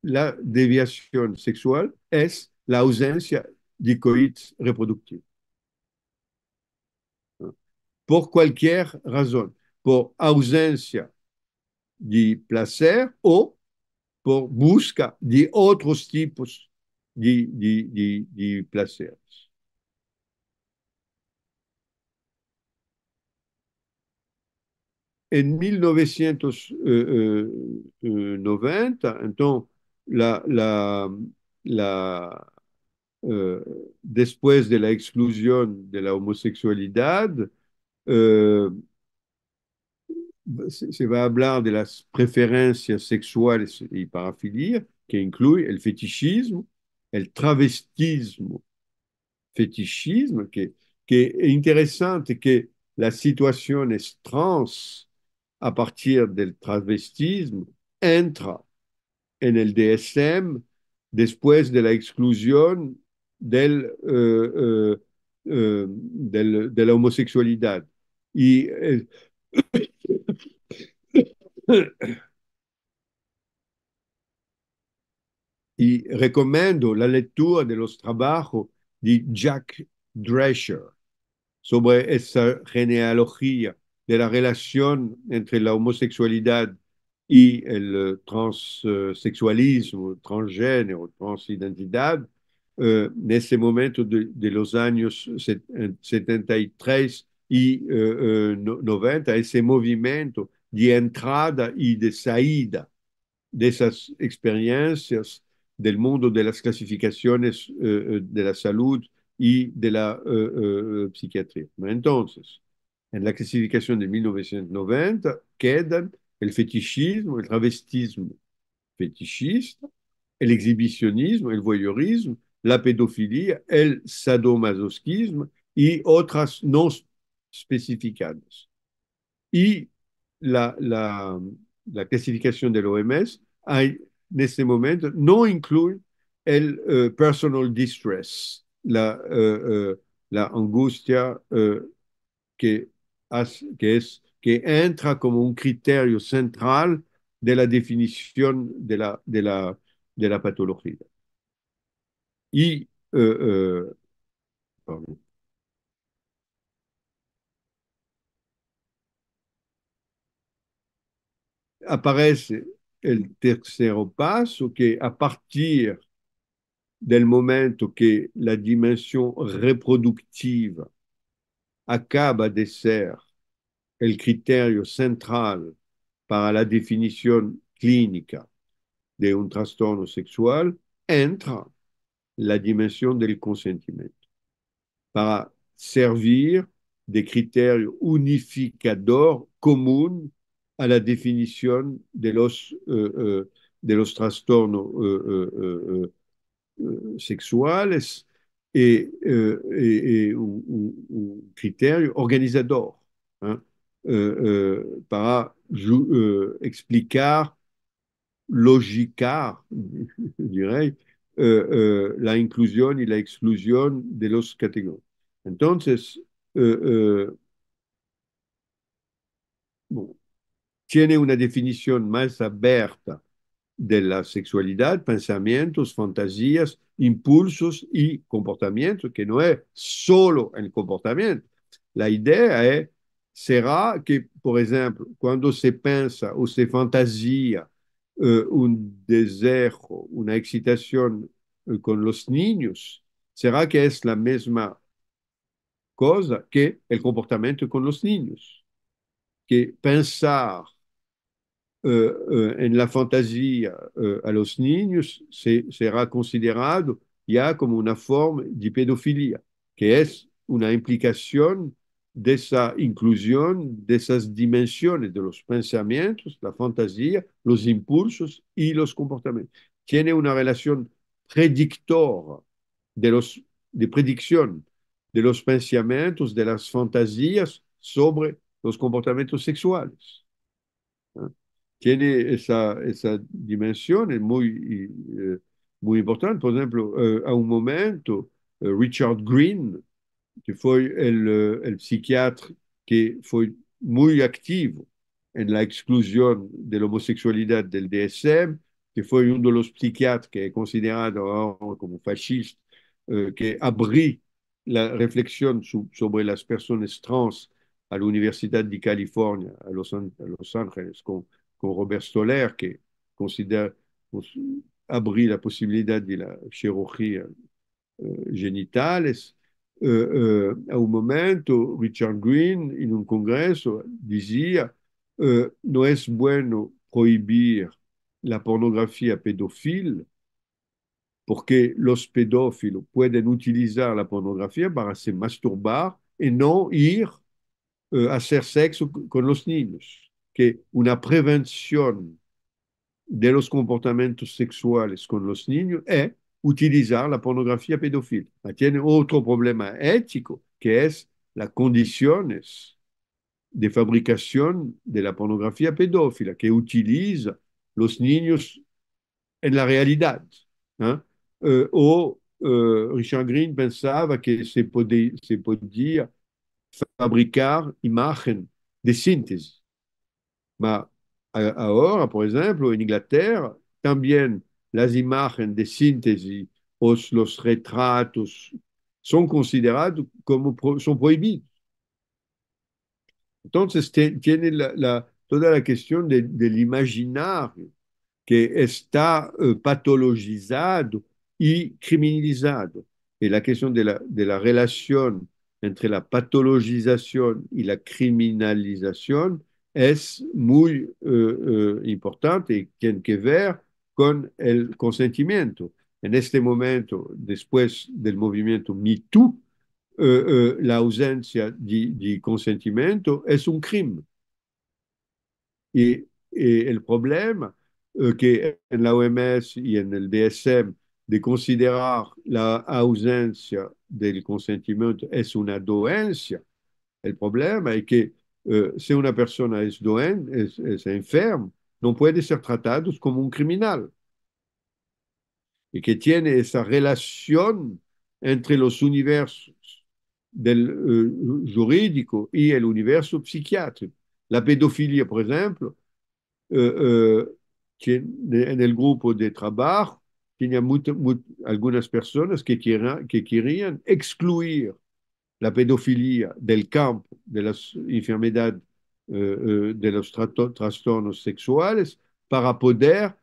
la deviación sexual es la ausencia de coito reproductivo. Por cualquier razón, por ausencia de placer o por busca de otros tipos de placeres. En 1990, entonces, la, después de la exclusión de la homosexualidad, eh, se va a hablar de las preferencias sexuales y parafilia, que incluye el fetichismo, el travestismo, fetichismo, que es interesante que las situaciones trans a partir del travestismo entra en el DSM después de la exclusión de la homosexualidad. Y y recomiendo la lectura de los trabajos de Jack Drescher sobre esa genealogía de la relación entre la homosexualidad y el transsexualismo, transgénero, transidentidad, en ese momento de los años 73 y 90, ese movimiento de entrada y de salida de esas experiencias del mundo de las clasificaciones de la salud y de la psiquiatría. Entonces, en la clasificación de 1990 quedan el fetichismo, el travestismo fetichista, el exhibicionismo, el voyeurismo, la pedofilia, el sadomasoquismo y otras no especificadas. Y la, la, la clasificación del OMS hay, en este momento no incluye el personal distress, la angustia que, que entra como un criterio central de la definición de la patología. Y, pardon, aparece el tercer paso que a partir del momento que la dimensión reproductiva acaba de ser el criterio central para la definición clínica de un trastorno sexual, entra la dimensión del consentimiento para servir de criterio unificador común a la definición de los trastornos sexuales y un criterio organizador, ¿eh? Para explicar, logicar, dirais, la inclusión y la exclusión de los categorias. Entonces, eh, eh, bueno, tiene una definición más abierta de la sexualidad, pensamientos, fantasías, impulsos y comportamientos, que no es solo el comportamiento. La idea es, será que, por ejemplo, cuando se piensa o se fantasía un deseo, una excitación con los niños, será que es la misma cosa que el comportamiento con los niños? Que pensar en la fantasía a los niños será considerado ya como una forma de pedofilia, que es una implicación de esa inclusión de esas dimensiones de los pensamientos, la fantasía, los impulsos y los comportamientos. Tiene una relación predictora de predicción de los pensamientos, de las fantasías sobre los comportamientos sexuales. ¿No? Tiene esa dimensión, es muy importante. Por ejemplo, a un momento, Richard Green, que fue el psiquiatra que fue muy activo en la exclusión de la homosexualidad del DSM, que fue uno de los psiquiatras que es considerado ahora como fascista, que abrió la reflexión sobre las personas trans a la Universidad de California, a Los Ángeles, con Robert Stoller, que considera abrir la posibilidad de la cirugía genitales. A un momento, Richard Green, en un congreso, decía, no es bueno prohibir la pornografía pedófila porque los pedófilos pueden utilizar la pornografía para se masturbar y no ir a hacer sexo con los niños, que una prevención de los comportamientos sexuales con los niños es utilizar la pornografía pedófila. Tiene otro problema ético, que es las condiciones de fabricación de la pornografía pedófila que utiliza los niños en la realidad, ¿no? Richard Green pensaba que se podía fabricar imagen de síntesis. Mas ahora, por ejemplo, en Inglaterra, también las imágenes de síntesis o los retratos son considerados como son prohibidos. Entonces, tiene toda la cuestión del imaginario que está patologizado y criminalizado. Y la cuestión de la relación entre la patologización y la criminalización es muy importante y tiene que ver con el consentimiento. En este momento, después del movimiento MeToo, la ausencia de consentimiento es un crimen. Y, y el problema que en la OMS y en el DSM de considerar la ausencia del consentimiento es una dolencia, el problema es que si una persona es doente, es enferma, no puede ser tratado como un criminal y que tiene esa relación entre los universos del jurídico y el universo psiquiátrico. La pedofilia, por ejemplo, eh, en el grupo de trabajo tenía algunas personas que querían excluir la pedofilia del campo de las enfermedades, de los trastornos sexuales, para poder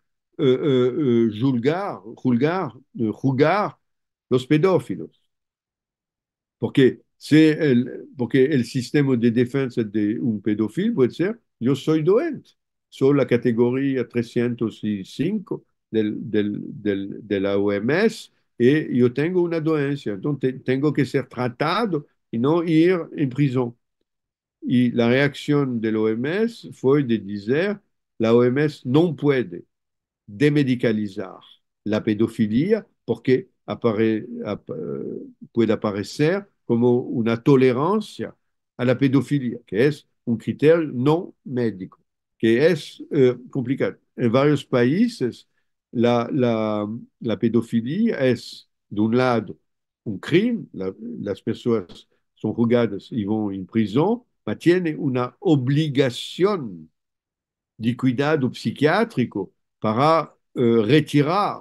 juzgar los pedófilos. Porque el sistema de defensa de un pedófilo puede ser, yo soy doente, soy la categoría 305 de la OMS y yo tengo una dolencia, entonces tengo que ser tratado y no ir en prisión. Y la reacción de la OMS fue de decir, la OMS no puede demedicalizar la pedofilia porque puede aparecer como una tolerancia a la pedofilia, que es un criterio no médico, que es complicado. En varios países, la pedofilia es, de un lado, un crimen, las personas son juzgadas y van en prisión, pero tiene una obligación de cuidado psiquiátrico para retirar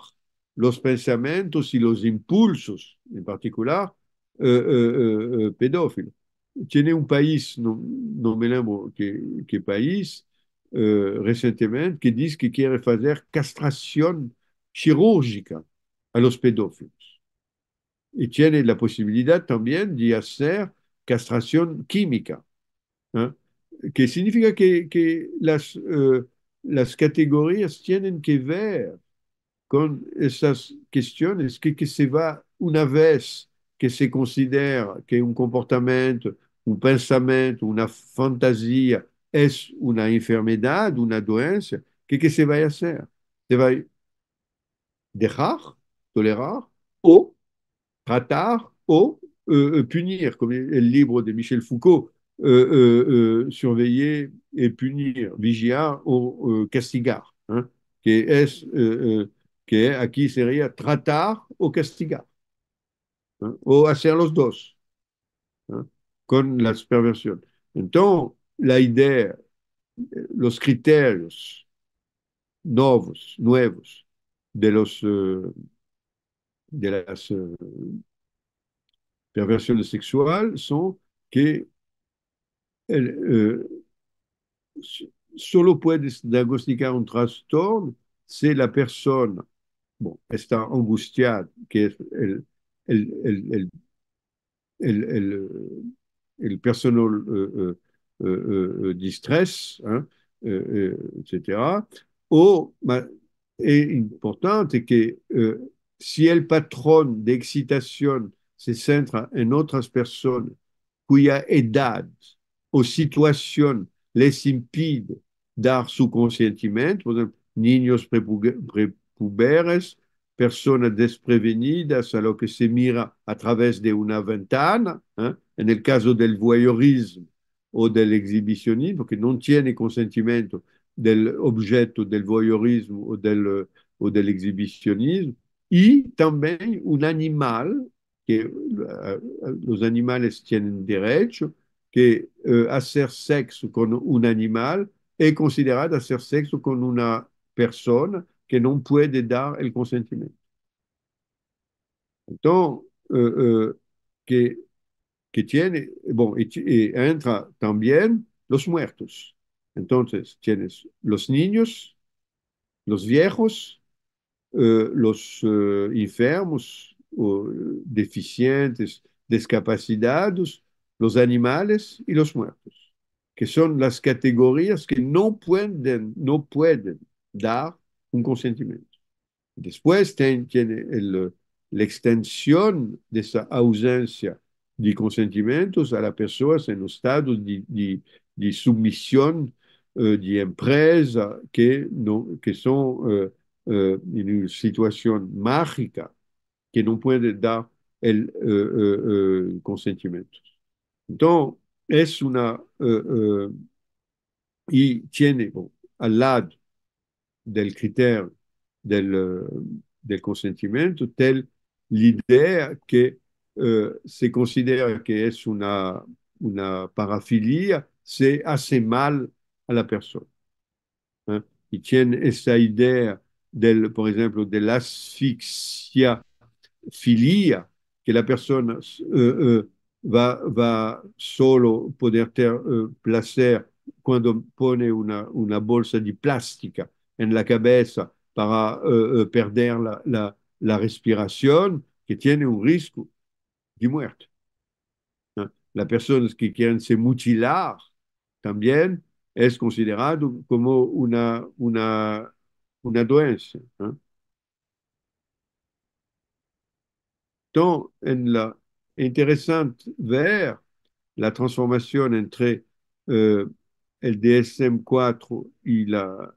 los pensamientos y los impulsos, en particular pedófilos. Tiene un país, no me lembro qué país, recientemente, que dice que quiere hacer castración quirúrgica a los pedófilos. Y tiene la posibilidad también de hacer castración química, ¿eh? Que significa que las categorías tienen que ver con esas cuestiones que se va una vez que se considera que un comportamiento, un pensamiento, una fantasía es una enfermedad, una dolencia, que se va a hacer? Se va a dejar, tolerar o tratar o punir, comme le livre de Michel Foucault, surveiller et punir, vigiar o castigar, hein, que es que aquí sería tratar o castigar, hein, o hacer los dos, hein, con las perversiones. Entonces, la idea, los criterios nuevos de las perversiones sexuales son que eh, solo puedes diagnosticar un trastorno si la persona, bon, está angustiada, que es el, el, el, el personal distress, hein, etc. O es importante que si el patrón de excitación se centra en otras personas cuya edad o situación les impide dar su consentimiento, por ejemplo, niños prepuberes, personas desprevenidas a lo que se mira a través de una ventana, ¿eh? En el caso del voyeurismo o del exhibicionismo, que no tiene consentimiento del objeto del voyeurismo o del exhibicionismo, y también un animal, que los animales tienen derecho, que hacer sexo con un animal es considerado hacer sexo con una persona que no puede dar el consentimiento. Entonces, que, que tiene, bueno, y entra también los muertos. Entonces, tienes los niños, los viejos, los enfermos, o deficientes, discapacitados, los animales y los muertos, que son las categorías que no pueden dar un consentimiento. Después tiene la extensión de esa ausencia de consentimientos a las personas en los estados de sumisión de empresa que, no, que son en una situación mágica que no pueden dar el consentimiento. Entonces, es una, y tiene bon, al lado del criterio del consentimiento, tel l'idea que se considera que es una parafilia, se hace mal a la persona. ¿Eh? Y tiene esa idea por ejemplo, de la asfixia filia, que la persona va solo poder tener placer cuando pone una bolsa de plástica en la cabeza para perder la respiración, que tiene un riesgo de muerte. ¿No? Las personas que quieren se mutilar también es considerado como una doença. ¿No? Entonces, es interesante ver la transformación entre el DSM-4 y la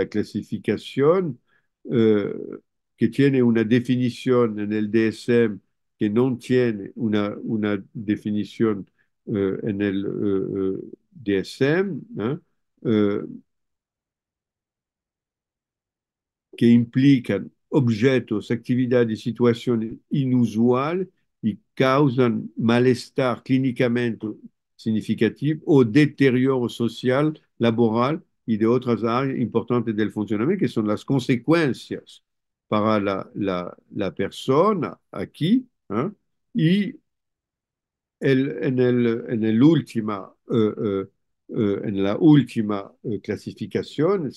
clasificación, eh, que tiene una definición en el DSM que no tiene una definición en el DSM, ¿no? Eh, que implican objetos, actividades y situaciones inusuales y causan malestar clínicamente significativo o deterioro social, laboral y de otras áreas importantes del funcionamiento, que son las consecuencias para la persona aquí, ¿eh? Y en la última clasificación,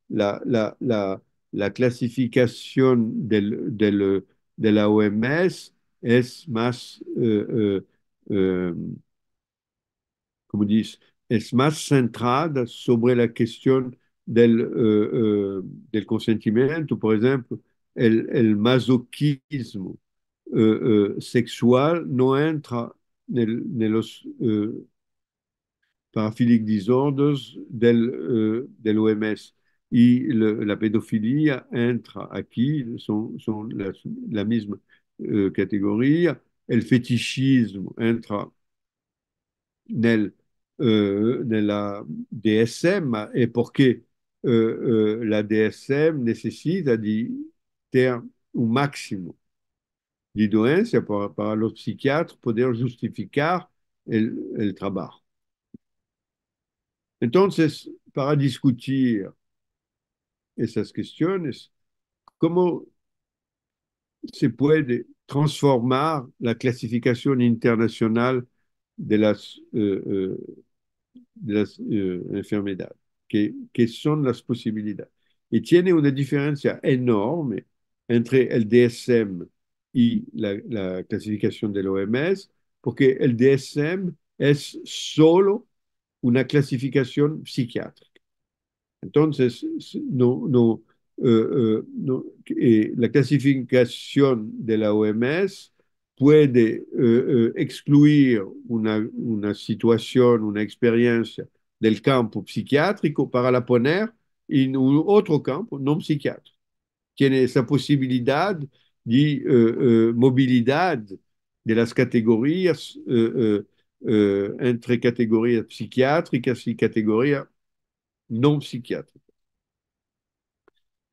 la, la, la, la clasificación de la OMS es más, como dice, es más centrada sobre la cuestión del consentimiento, por ejemplo, el masoquismo sexual no entra los paraphilic disorders del OMS. Y la pedofilia entra aquí, son la misma categoría. El fetichismo entra nella DSM, e perché la DSM necessita di ter un máximo de doença para los psiquiatras poder justificar el trabajo. Entonces, para discutir esas cuestiones, ¿cómo se puede transformar la clasificación internacional de las enfermedades? ¿Qué son las posibilidades? Y tiene una diferencia enorme entre el DSM y la clasificación del OMS, porque el DSM es solo una clasificación psiquiátrica. Entonces, la clasificación de la OMS puede excluir una situación, una experiencia del campo psiquiátrico para la poner en otro campo no psiquiátrico. Tiene esa posibilidad de movilidad de las categorías entre categorías psiquiátricas y categorías no psiquiátricas.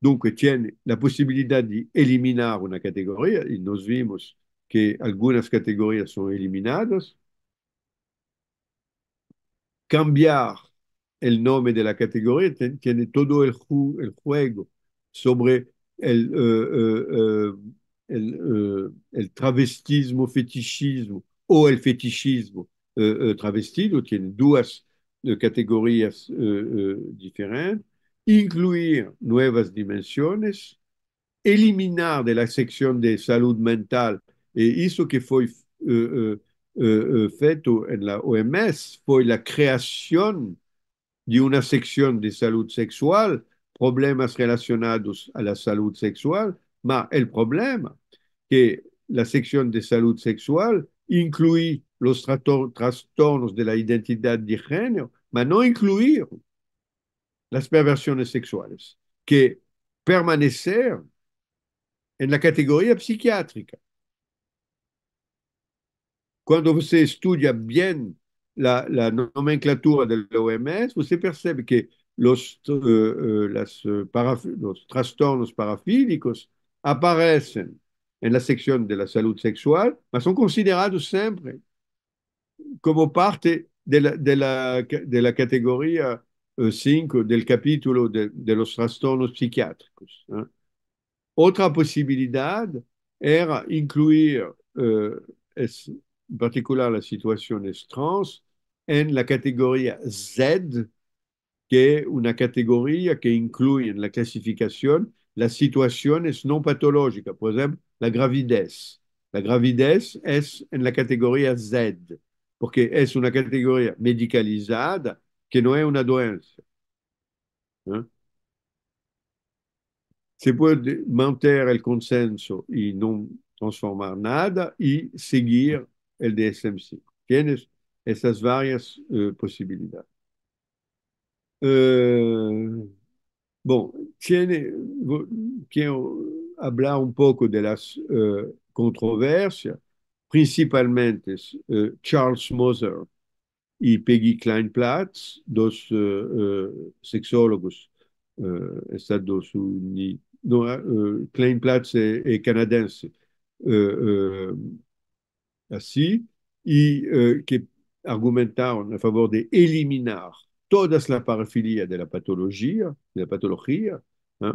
Donc, tiene la posibilidad de eliminar una categoría, y nos vimos que algunas categorías son eliminadas, cambiar el nombre de la categoría, tiene todo el juego sobre el travestismo, fetichismo o el fetichismo travestido, tiene dos categorías diferentes, incluir nuevas dimensiones, eliminar de la sección de salud mental, e eso que fue feito en la OMS fue la creación de una sección de salud sexual, problemas relacionados a la salud sexual, pero el problema que la sección de salud sexual incluye los trastornos de la identidad de género, pero no incluir las perversiones sexuales, que permanecer en la categoría psiquiátrica. Cuando se estudia bien la nomenclatura del OMS, usted percibe que los trastornos parafílicos aparecen en la sección de la salud sexual, pero son considerados siempre como parte de la categoría 5 del capítulo de los trastornos psiquiátricos, ¿eh? Otra posibilidad era incluir, en particular las situaciones trans, en la categoría Z, que es una categoría que incluye en la clasificación las situaciones no patológicas, por ejemplo, la gravidez. La gravidez es en la categoría Z, porque es una categoría medicalizada que no es una doença, ¿eh? Se puede mantener el consenso y no transformar nada y seguir el DSM-5. Tienes esas varias posibilidades. Bon, quiero hablar un poco de las controversias, principalmente Charles Moser y Peggy Kleinplatz, dos sexólogos Estados Unidos. No, Kleinplatz es canadiense, eh, así, y que argumentaron a favor de eliminar todas las parafilias de la patología, ¿eh?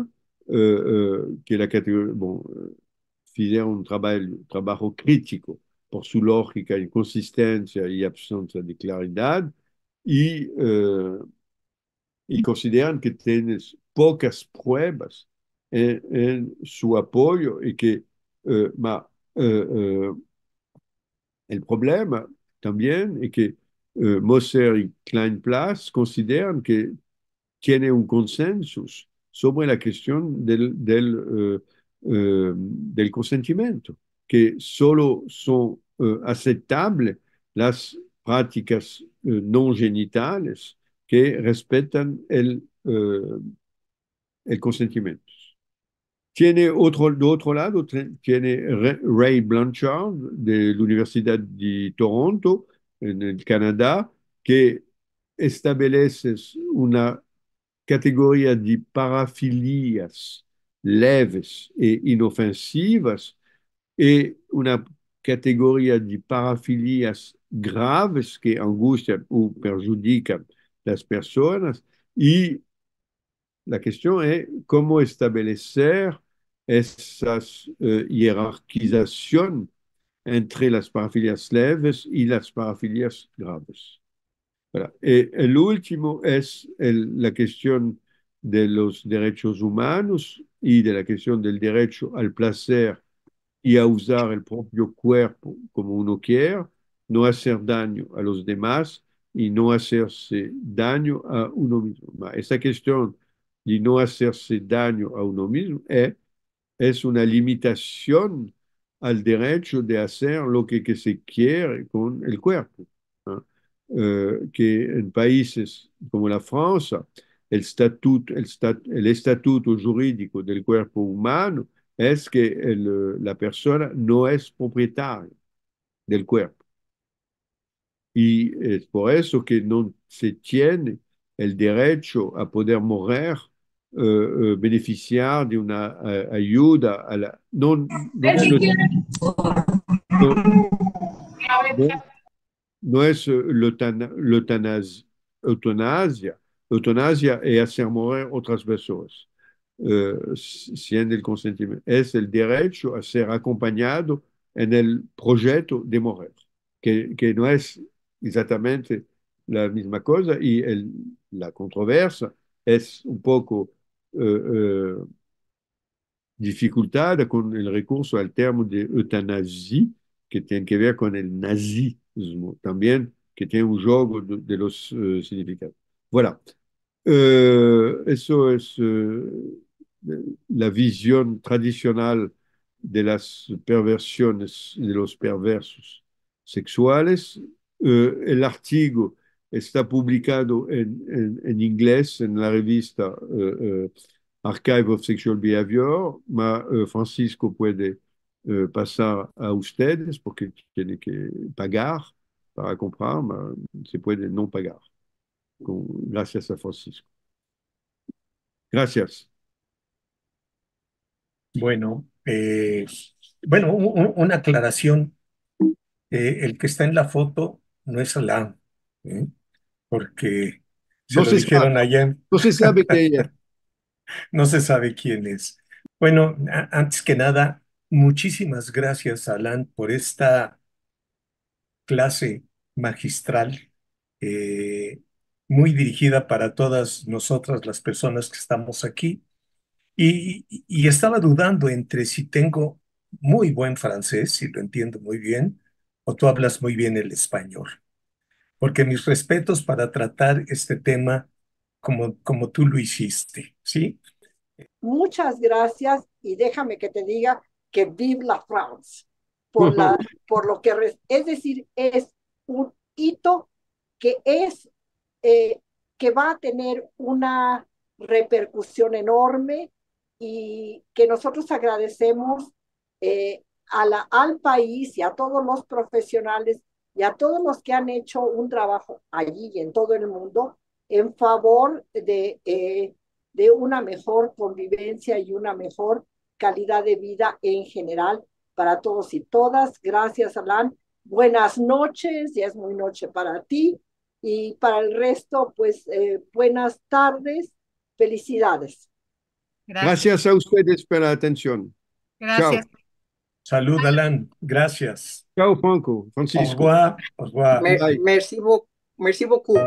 Que la categoría, bon, hicieron un trabajo crítico por su lógica, inconsistencia y ausencia de claridad, y consideran que tienes pocas pruebas en su apoyo y que eh, el problema también es que Moser y Kleinplatz consideran que tiene un consenso sobre la cuestión del consentimiento, que solo son aceptables las prácticas no genitales que respetan el consentimiento. De otro lado, tiene Ray Blanchard de la Universidad de Toronto, en el Canadá, que establece una categoría de parafilias leves e inofensivas y una categoría de parafilias graves que angustian o perjudican las personas. Y la cuestión es cómo establecer esa jerarquización entre las parafilias leves y las parafilias graves. Voilà. El último es la cuestión de los derechos humanos y de la cuestión del derecho al placer y a usar el propio cuerpo como uno quiera, no hacer daño a los demás y no hacerse daño a uno mismo. Esa cuestión de no hacerse daño a uno mismo es una limitación al derecho de hacer lo que se quiere con el cuerpo, ¿no? Que en países como la Francia, el estatuto jurídico del cuerpo humano es que la persona no es propietaria del cuerpo. Y es por eso que no se tiene el derecho a poder morir, beneficiar de una ayuda a la... No, no, no, no, no es eutanasia, eutanasia e hacer morir otras personas, sin el consentimiento. Es el derecho a ser acompañado en el proyecto de morir, que no es exactamente la misma cosa y la controversia es un poco dificultad con el recurso al término de eutanasia, que tiene que ver con el nazismo, también, que tiene un juego de los significados. Voilà. Eso es la visión tradicional de las perversiones, de los perversos sexuales. El artículo está publicado en inglés en la revista Archive of Sexual Behavior, ma Francisco puede pasar a ustedes porque tiene que pagar para comprar, ma se puede no pagar. Gracias a Francisco. Gracias. Bueno, una aclaración. El que está en la foto no es Alain, ¿eh? Porque se No lo se sabe, dijeron allá, no se sabe que ella. no se sabe quién es. Bueno, antes que nada, muchísimas gracias, Alain, por esta clase magistral, eh, muy dirigida para todas nosotras, las personas que estamos aquí. Y estaba dudando entre si tengo muy buen francés, si lo entiendo muy bien, o tú hablas muy bien el español. Porque mis respetos para tratar este tema como tú lo hiciste, ¿sí? Muchas gracias y déjame que te diga que vive la France por por lo que es decir, es un hito que es que va a tener una repercusión enorme y que nosotros agradecemos al país y a todos los profesionales y a todos los que han hecho un trabajo allí y en todo el mundo en favor de una mejor convivencia y una mejor calidad de vida en general para todos y todas. Gracias, Alan. Buenas noches, ya es muy noche para ti y para el resto, pues buenas tardes, felicidades. Gracias a ustedes por la atención. Gracias. Chao. Salud, Alan. Gracias. Chao, Franco, Au Francisco. revoir. Au revoir. Bye. Merci beaucoup.